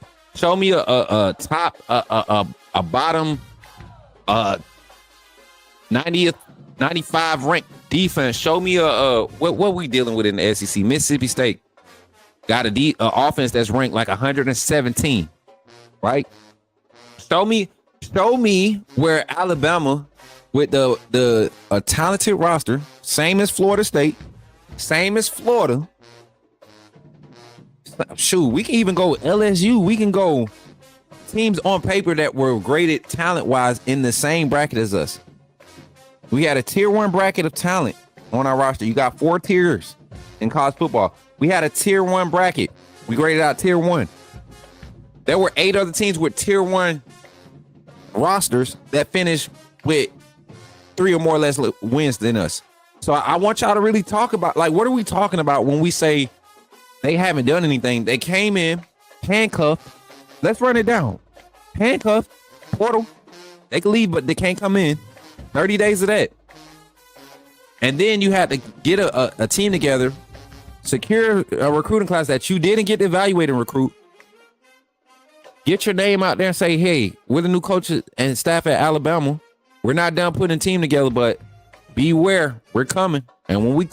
a top a bottom 90th 95 ranked defense. Show me what we dealing with in the SEC. Mississippi State got a offense that's ranked like 117, right? Show me where Alabama, with the talented roster, same as Florida State, same as Florida. Shoot, we can even go LSU. We can go teams on paper that were graded talent-wise in the same bracket as us. We had a tier 1 bracket of talent on our roster. You got 4 tiers in college football. We had a tier 1 bracket. We graded out tier 1. There were 8 other teams with tier 1 rosters that finished with 3 or more less wins than us. So I want y'all to really talk about, like, what are we talking about when we say they haven't done anything? They came in, handcuffed. Let's run it down. Handcuffed, portal. They can leave, but they can't come in. 30 days of that. And then you had to get a team together, secure a recruiting class that you didn't get to evaluate and recruit. Get your name out there and say, hey, we're the new coaches and staff at Alabama. We're not done putting a team together, but beware, we're coming. And when we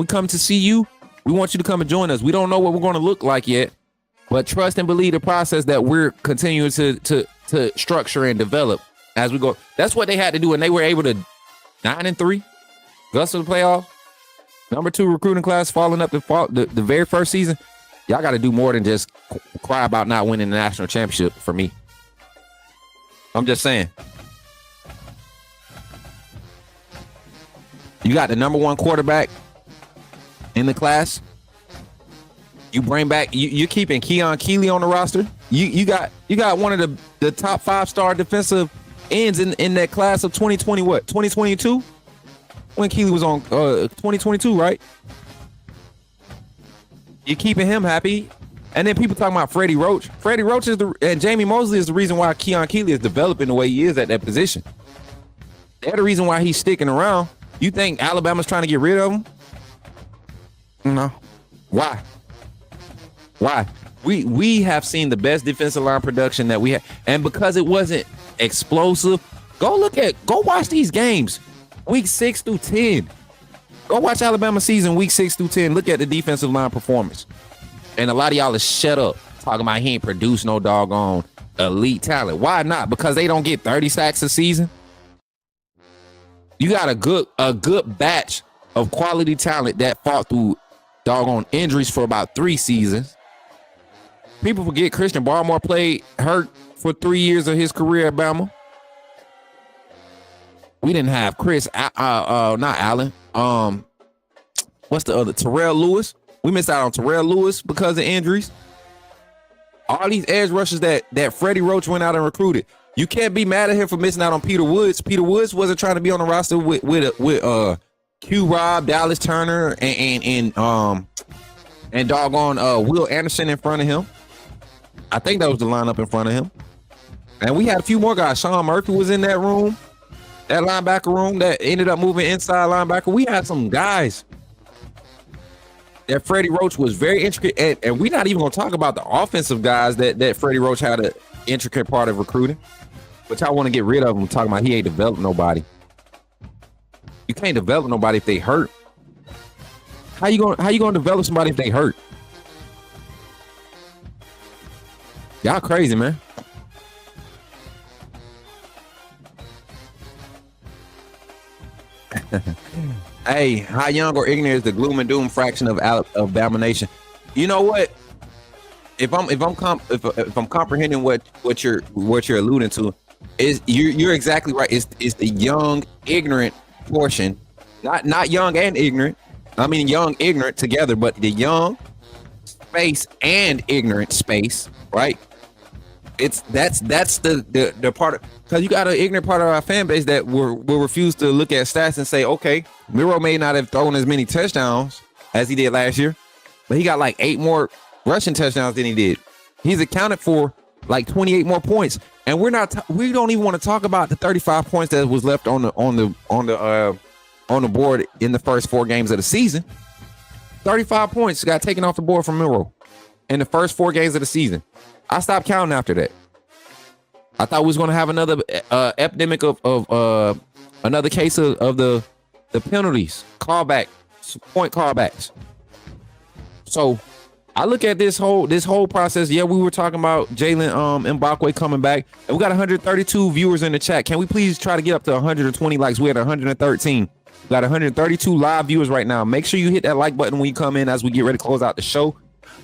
come to see you, we want you to come and join us. We don't know what we're going to look like yet, but trust and believe the process that we're continuing to structure and develop as we go. That's what they had to do, and they were able to 9-3, guts of the playoff, number 2 recruiting class, falling up the very first season. Y'all got to do more than just cry about not winning the national championship for me. I'm just saying. You got the number 1 quarterback in the class. You bring back, you're keeping Keon Keeley on the roster. You got one of the top 5-star defensive ends in that class of 2020, what, 2022? When Keeley was on 2022, right? You're keeping him happy. And then people talking about Freddie Roach. Freddie Roach and Jamie Mosley is the reason why Keon Keeley is developing the way he is at that position. They're the reason why he's sticking around. You think Alabama's trying to get rid of him? No. Why? We have seen the best defensive line production that we have, and because it wasn't explosive, go watch these games, week 6 through 10. Go watch Alabama season week 6 through 10. Look at the defensive line performance. And a lot of y'all is shut up talking about he ain't produced no doggone elite talent. Why not? Because they don't get 30 sacks a season. You got a good batch of quality talent that fought through doggone injuries for about 3 seasons. People forget Christian Barmore played hurt for 3 years of his career at Bama. We didn't have not Allen. What's the other? Terrell Lewis. We missed out on Terrell Lewis because of injuries. All these edge rushers that Freddie Roach went out and recruited. You can't be mad at him for missing out on Peter Woods. Peter Woods wasn't trying to be on the roster with Q Rob, Dallas Turner, and doggone Will Anderson in front of him. I think that was the lineup in front of him. And we had a few more guys. Sean Murphy was in that room, that linebacker room that ended up moving inside linebacker. We had some guys that Freddie Roach was very intricate, and we're not even gonna talk about the offensive guys that Freddie Roach had an intricate part of recruiting. But y'all want to get rid of him, talking about he ain't developed nobody. You can't develop nobody if they hurt. How you gonna develop somebody if they hurt? Y'all crazy, man. Hey, how young or ignorant is the gloom and doom fraction of Bama Nation? You know what? If I'm comprehending what you're alluding to, is you're exactly right. It's the young ignorant portion, not young and ignorant. I mean young ignorant together, but the young space and ignorant space, right? That's the part, because you got an ignorant part of our fan base that will refuse to look at stats and say, okay, Miro may not have thrown as many touchdowns as he did last year, but he got like 8 more rushing touchdowns than he did. He's accounted for like 28 more points, and we don't even want to talk about the 35 points that was left on the board in the first 4 games of the season. 35 points got taken off the board from Miro in the first 4 games of the season. I stopped counting after that. I thought we was going to have another epidemic of another case of the penalties, point callbacks. So I look at this whole process. Yeah, we were talking about Jalen and Bakwe coming back, and we got 132 viewers in the chat. Can we please try to get up to 120 likes? We had 113. We got 132 live viewers right now. Make sure you hit that like button when you come in as we get ready to close out the show.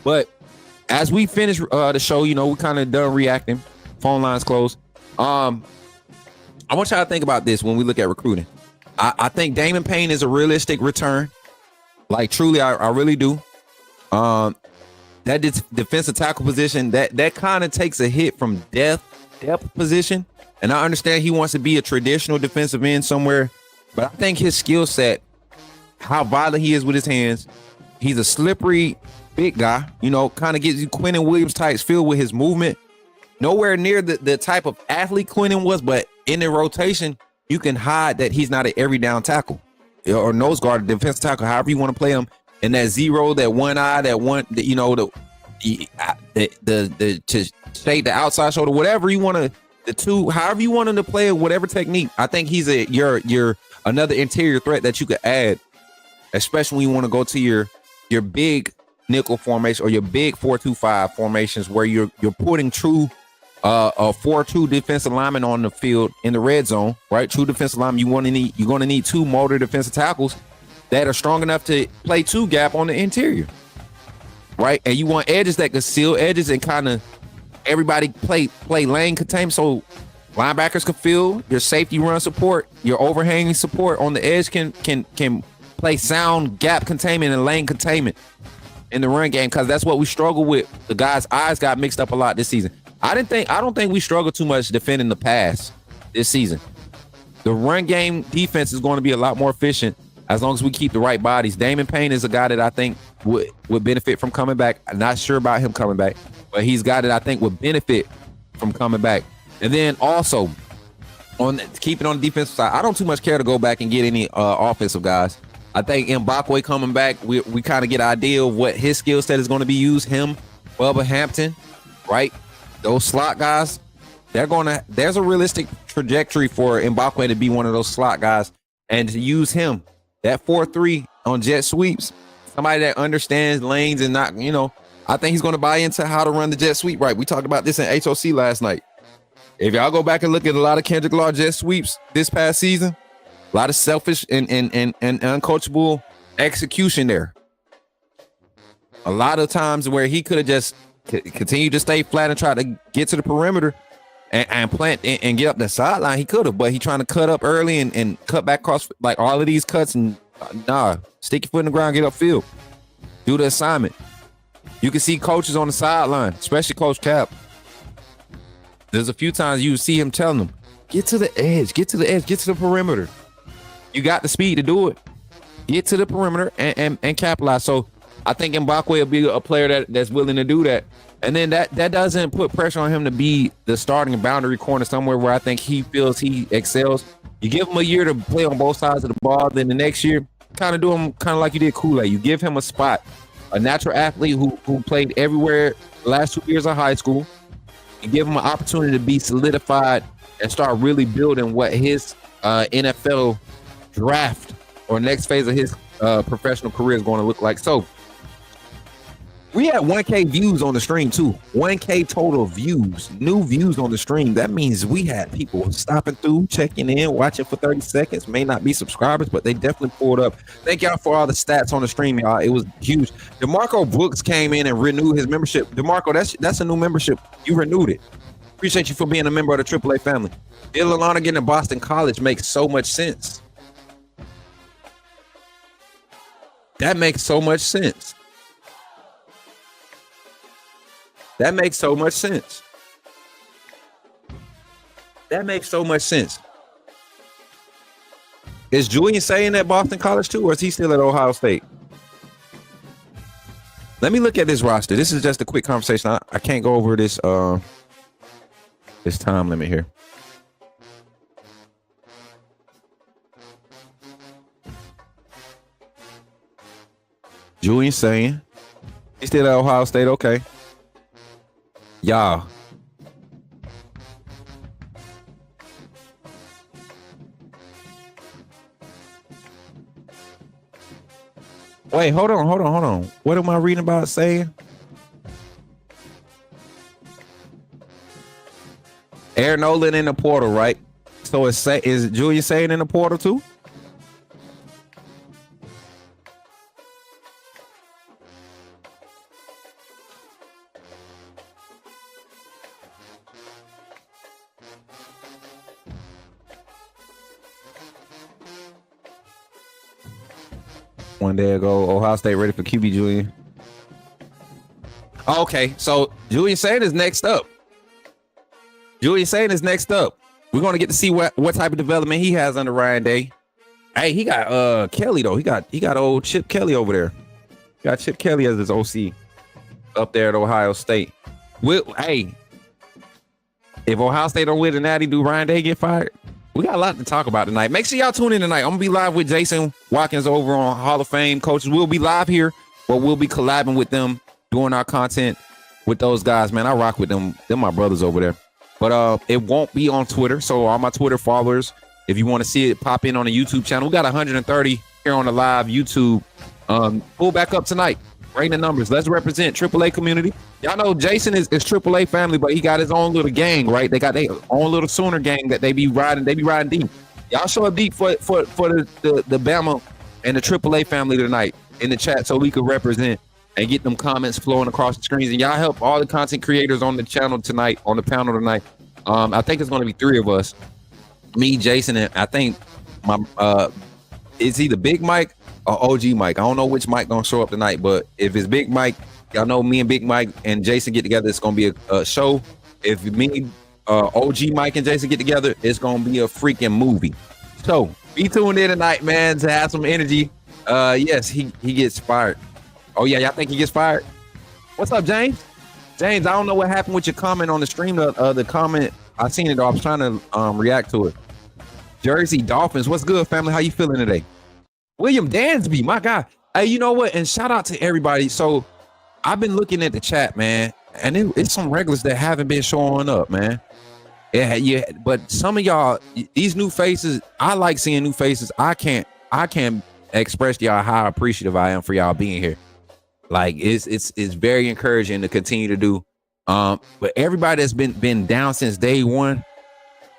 But as we finish the show, you know, we kind of done reacting. Phone lines closed. I want y'all to think about this when we look at recruiting. I think Damon Payne is a realistic return. Like, truly, I really do. That defensive tackle position, that kind of takes a hit from depth position. And I understand he wants to be a traditional defensive end somewhere, but I think his skill set, how violent he is with his hands, he's a slippery big guy, you know, kind of gives you Quentin Williams types feel with his movement. Nowhere near the type of athlete Quentin was, but in the rotation, you can hide that he's not an every down tackle or nose guard, defensive tackle, however you want to play him. And that zero, that one eye, that one, you know, the to shade the outside shoulder, whatever you want to, the two, however you want him to play, whatever technique. I think he's you're another interior threat that you could add, especially when you want to go to your big nickel formation or your big 4-2-5 formations where you're putting true a 4-2 defensive lineman on the field in the red zone, right? True defensive lineman. You're going to need 2 motor defensive tackles that are strong enough to play 2 gap on the interior, right? And you want edges that can seal edges and kind of everybody play lane containment, so linebackers can fill your safety run support, your overhanging support on the edge can play sound gap containment and lane containment in the run game, because that's what we struggle with. The guys' eyes got mixed up a lot this season. I don't think we struggle too much defending the pass this season. The run game defense is going to be a lot more efficient as long as we keep the right bodies. Damon Payne is a guy that I think would benefit from coming back. I'm not sure about him coming back, but he's a guy that I think would benefit from coming back. And then also, keeping on the defensive side, I don't too much care to go back and get any offensive guys. I think Bakwe coming back, we kind of get an idea of what his skill set is going to be used. Him, Bubba Hampton, right? Those slot guys, there's a realistic trajectory for Bakwe to be one of those slot guys and to use him. That 4-3 on jet sweeps, somebody that understands lanes and not, you know, I think he's going to buy into how to run the jet sweep right. We talked about this in HOC last night. If y'all go back and look at a lot of Kendrick Law jet sweeps this past season, a lot of selfish and uncoachable execution there. A lot of times where he could have just continued to stay flat and try to get to the perimeter and plant and get up the sideline, he could have, but he trying to cut up early and cut back across, like all of these cuts, and stick your foot in the ground, get upfield, do the assignment. You can see coaches on the sideline, especially Coach Cap. There's a few times you see him telling them, get to the edge, get to the perimeter. You got the speed to do it. Get to the perimeter and capitalize. So I think Bakwe will be a player that's willing to do that. And then that doesn't put pressure on him to be the starting boundary corner somewhere where I think he feels he excels. You give him a year to play on both sides of the ball, then the next year, kind of do him kind of like you did Kool-Aid. You give him a spot a natural athlete who played everywhere the last 2 years of high school, and give him an opportunity to be solidified and start really building what his NFL draft or next phase of his professional career is going to look like. So we had 1K views on the stream too. 1K total views, new views on the stream. That means we had people stopping through, checking in, watching for 30 seconds. May not be subscribers, but they definitely pulled up. Thank y'all for all the stats on the stream, y'all. It was huge. DeMarco Brooks came in and renewed his membership. DeMarco, that's a new membership. You renewed it. Appreciate you for being a member of the AAA family. Dylan Lonergan in Boston College makes so much sense. That makes so much sense. That makes so much sense. That makes so much sense. Is Julian saying at Boston College too, or is he still at Ohio State? Let me look at this roster. This is just a quick conversation. I can't go over this this time limit here. Julian saying he's still at Ohio State. Okay. Y'all. Wait, hold on. What am I reading about saying? Aaron Nolan in the portal, right? So is Julian saying in the portal too? One day ago, Ohio State ready for QB Julian. Okay, so Julian Sain is next up. We're going to get to see what type of development he has under Ryan Day. Hey, he got Kelly though. He got old Chip Kelly over there. Got Chip Kelly as his OC up there at Ohio State. Hey, if Ohio State don't win the Natty, do Ryan Day get fired? We got a lot to talk about tonight. Make sure y'all tune in tonight. I'm going to be live with Jason Watkins over on Hall of Fame Coaches. We'll be live here, but we'll be collabing with them, doing our content with those guys, man. I rock with them. They're my brothers over there. But it won't be on Twitter. So all my Twitter followers, if you want to see it, pop in on the YouTube channel. We got 130 here on the live YouTube. Pull back up tonight. Bring the numbers. Let's represent AAA community. Y'all know Jason is AAA family, but he got his own little gang, right? They got their own little Sooner gang that they be riding deep. Y'all show up deep for the Bama and the AAA family tonight in the chat so we can represent and get them comments flowing across the screens. And y'all help all the content creators on the channel tonight, on the panel tonight. I think it's going to be 3 of us. Me, Jason, and I think it's either Big Mike or OG Mike. I don't know which Mike gonna show up tonight, but if it's Big Mike, y'all know me and Big Mike and Jason get together, it's gonna be a show. If me, OG Mike and Jason get together, it's gonna be a freaking movie. So be tuned in tonight, man, to have some energy. Yes, he gets fired. Oh yeah, y'all think he gets fired? What's up, James? James, I don't know what happened with your comment on the stream. The comment, I seen it though. I was trying to react to it. Jersey Dolphins, what's good, family? How you feeling today? William Dansby, my guy. Hey, you know what? And shout out to everybody. So I've been looking at the chat, man, and it's some regulars that haven't been showing up, man. Yeah, but some of y'all, these new faces, I like seeing new faces. I can't express to y'all how appreciative I am for y'all being here. Like it's very encouraging to continue to do. But everybody that's been down since day one,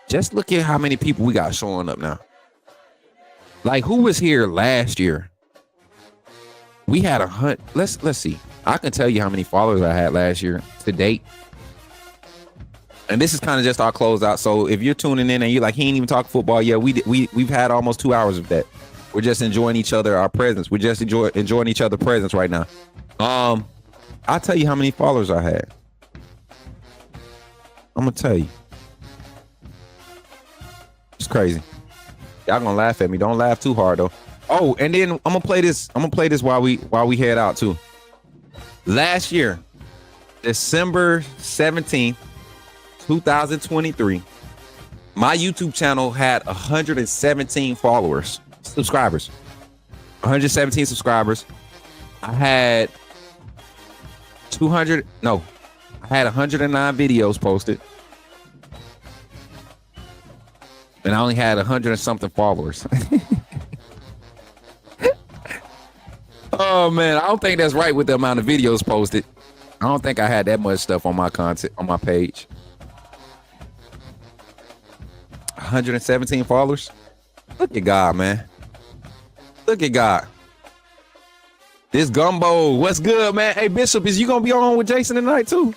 just look at how many people we got showing up now. Like, who was here last year? We had 100. Let's see. I can tell you how many followers I had last year to date. And this is kind of just our closeout. So if you're tuning in and you're like, he ain't even talk football, yeah, we've had almost 2 hours of that. We're just enjoying each other, our presence. We're just enjoying each other's presence right now. I'll tell you how many followers I had. I'm gonna tell you. It's crazy. Y'all gonna laugh at me. Don't laugh too hard though. Oh, and then I'm gonna play this while we head out too. Last year, December 17th, 2023, my YouTube channel had 117 subscribers. 117 subscribers. I had 200. No, I had 109 videos posted. And I only had 100 and something followers. Oh man, I don't think that's right with the amount of videos posted. I don't think I had that much stuff on my content on my page. 117 followers. Look at God, man. Look at God. This gumbo, what's good, man? Hey, Bishop, is you gonna be on with Jason tonight too?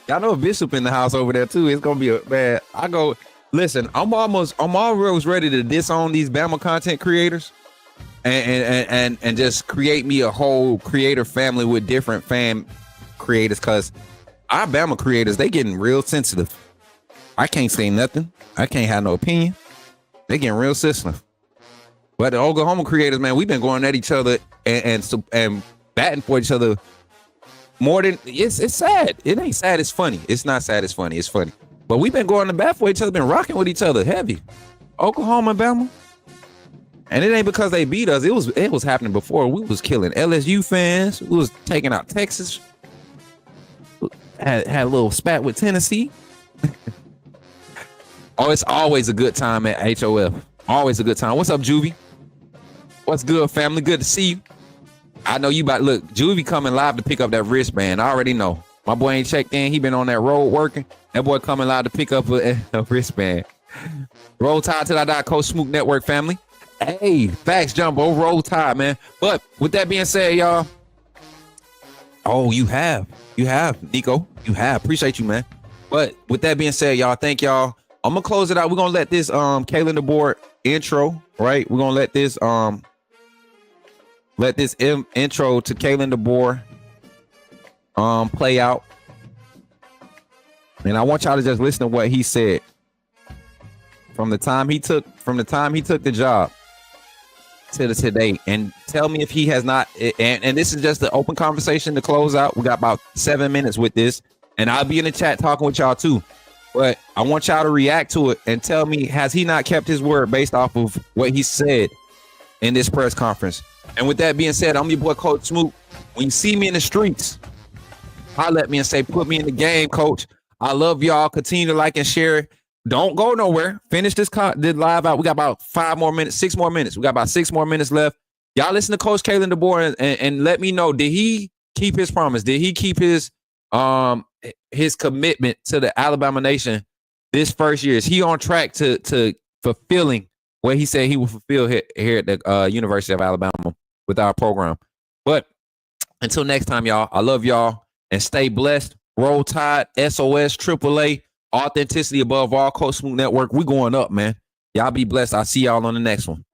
Y'all know Bishop in the house over there too. It's gonna be a man. I go. Listen, I'm almost ready to disown these Bama content creators and just create me a whole creator family with different fan creators, because our Bama creators, they getting real sensitive. I can't say nothing. I can't have no opinion. They getting real sensitive. But the Oklahoma creators, man, we've been going at each other and batting for each other more than it's sad. It ain't sad, it's funny. It's not sad, it's funny. It's funny. But we've been going to bat for each other, been rocking with each other heavy. Oklahoma and Bama. And it ain't because they beat us. It was happening before. We was killing LSU fans. We was taking out Texas. Had a little spat with Tennessee. Oh, it's always a good time at HOF. Always a good time. What's up, Juvie? What's good, family? Good to see you. I know you about look, Juvie coming live to pick up that wristband. I already know. My boy ain't checked in. He been on that road working. That boy coming live to pick up a wristband. Roll Tide to that Coach Smook Network family. Hey, facts, Jumbo. Roll Tide, man. But with that being said, y'all. Oh, you have, Nico. You have. Appreciate you, man. But with that being said, y'all, thank y'all. I'm gonna close it out. We're gonna let this Kaylin DeBoer intro, right? We're gonna let this intro to Kaylin DeBoer play out. And I want y'all to just listen to what he said from the time he took the job to today, and tell me if he has not. And this is just the open conversation to close out. We got about 7 minutes with this, and I'll be in the chat talking with y'all too. But I want y'all to react to it and tell me, has he not kept his word based off of what he said in this press conference? And with that being said, I'm your boy, Coach Smook. When you see me in the streets, holler at me and say, put me in the game, Coach. I love y'all. Continue to like and share. Don't go nowhere. Finish this live out. We got about 6 more minutes. We got about 6 more minutes left. Y'all listen to Coach Kaylin DeBoer and let me know, did he keep his promise? Did he keep his commitment to the Alabama Nation this first year? Is he on track to fulfilling what he said he will fulfill here at the University of Alabama with our program? But until next time, y'all, I love y'all and stay blessed. Roll Tide, SOS, AAA, authenticity above all. Coach Smook Network. We going up, man. Y'all be blessed. I'll see y'all on the next one.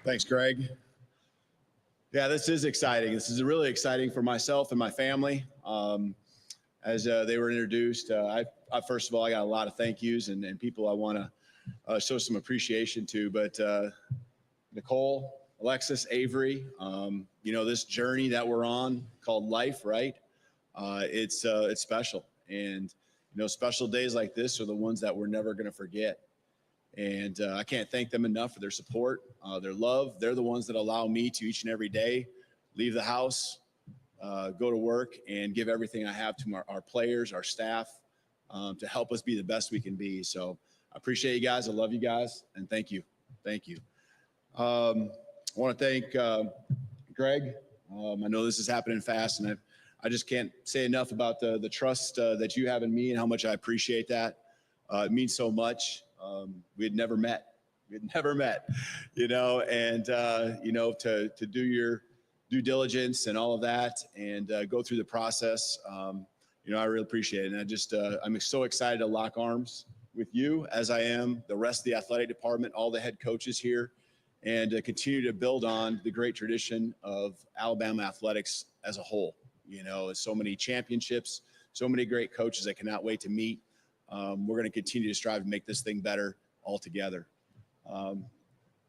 Thanks, Greg. Yeah, this is exciting. This is really exciting for myself and my family. As they were introduced, I first of all, I got a lot of thank yous and people I want to show some appreciation to. But Nicole, Alexis, Avery, this journey that we're on called life, right? It's special, and special days like this are the ones that we're never going to forget. And I can't thank them enough for their support, their love. They're the ones that allow me to each and every day leave the house, go to work, and give everything I have to our players, our staff, to help us be the best we can be. So I appreciate you guys. I love you guys, and thank you. Thank you. I want to thank Greg I know this is happening fast, and I just can't say enough about the trust that you have in me and how much I appreciate that. It means so much. We had never met. And to do your due diligence and all of that and go through the process, I really appreciate it. And I'm so excited to lock arms with you, as I am the rest of the athletic department, all the head coaches here, and continue to build on the great tradition of Alabama athletics as a whole. So many championships, so many great coaches I cannot wait to meet. We're going to continue to strive to make this thing better all together.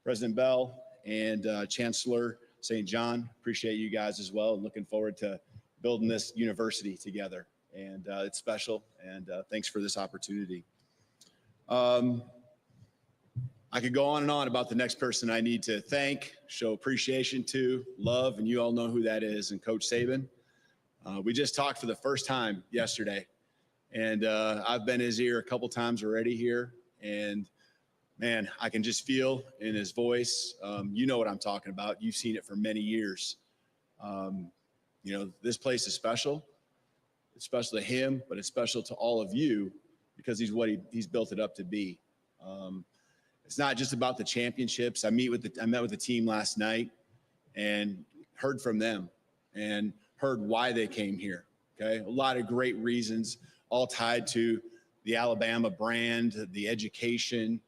President Bell and Chancellor St. John, appreciate you guys as well, and looking forward to building this university together. And it's special, and thanks for this opportunity. I could go on and on about the next person I need to thank, show appreciation to, love, and you all know who that is, and Coach Saban. We just talked for the first time yesterday, and I've been in his ear a couple times already here, and man, I can just feel in his voice. You know what I'm talking about. You've seen it for many years. This place is special. It's special to him, but it's special to all of you because he's built it up to be. It's not just about the championships. I met with the team last night and heard from them and heard why they came here. Okay, a lot of great reasons, all tied to the Alabama brand, the education,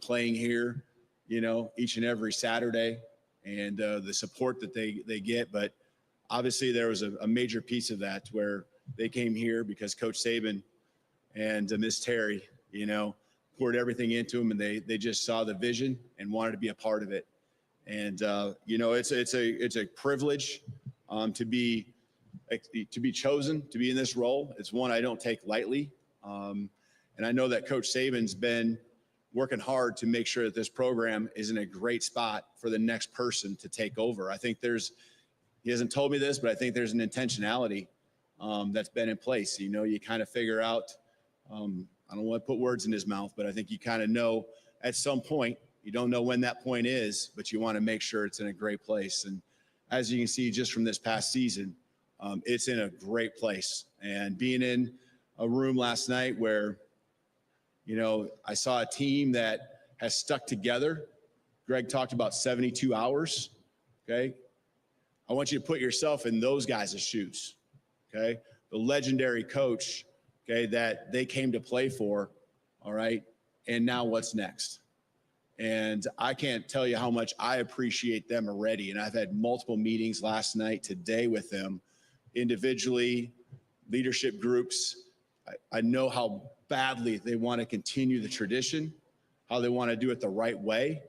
playing here, each and every Saturday, and the support that they get. But obviously, there was a major piece of that where they came here because Coach Saban and Miss Terry, poured everything into them, and they just saw the vision and wanted to be a part of it. And it's a privilege to be chosen to be in this role. It's one I don't take lightly, and I know that Coach Saban's been working hard to make sure that this program is in a great spot for the next person to take over. I think he hasn't told me this, but I think there's an intentionality that's been in place. You kind of figure out. I don't want to put words in his mouth, but I think you kind of know at some point. You don't know when that point is, but you want to make sure it's in a great place. And as you can see, just from this past season, it's in a great place. And being in a room last night where, I saw a team that has stuck together. Greg talked about 72 hours. Okay. I want you to put yourself in those guys' shoes. Okay. The legendary coach, okay, that they came to play for. All right. And now what's next? And I can't tell you how much I appreciate them already. And I've had multiple meetings last night, today with them, individually, leadership groups. I know how badly they want to continue the tradition, how they want to do it the right way.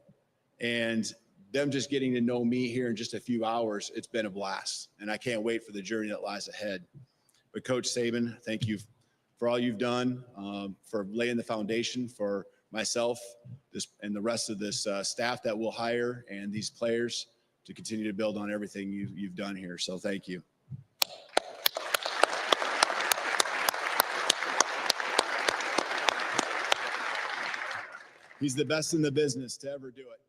And them just getting to know me here in just a few hours, it's been a blast. And I can't wait for the journey that lies ahead. But Coach Saban, thank you for all you've done, for laying the foundation for myself and the rest of this staff that we'll hire and these players to continue to build on everything you've done here. So thank you. He's the best in the business to ever do it.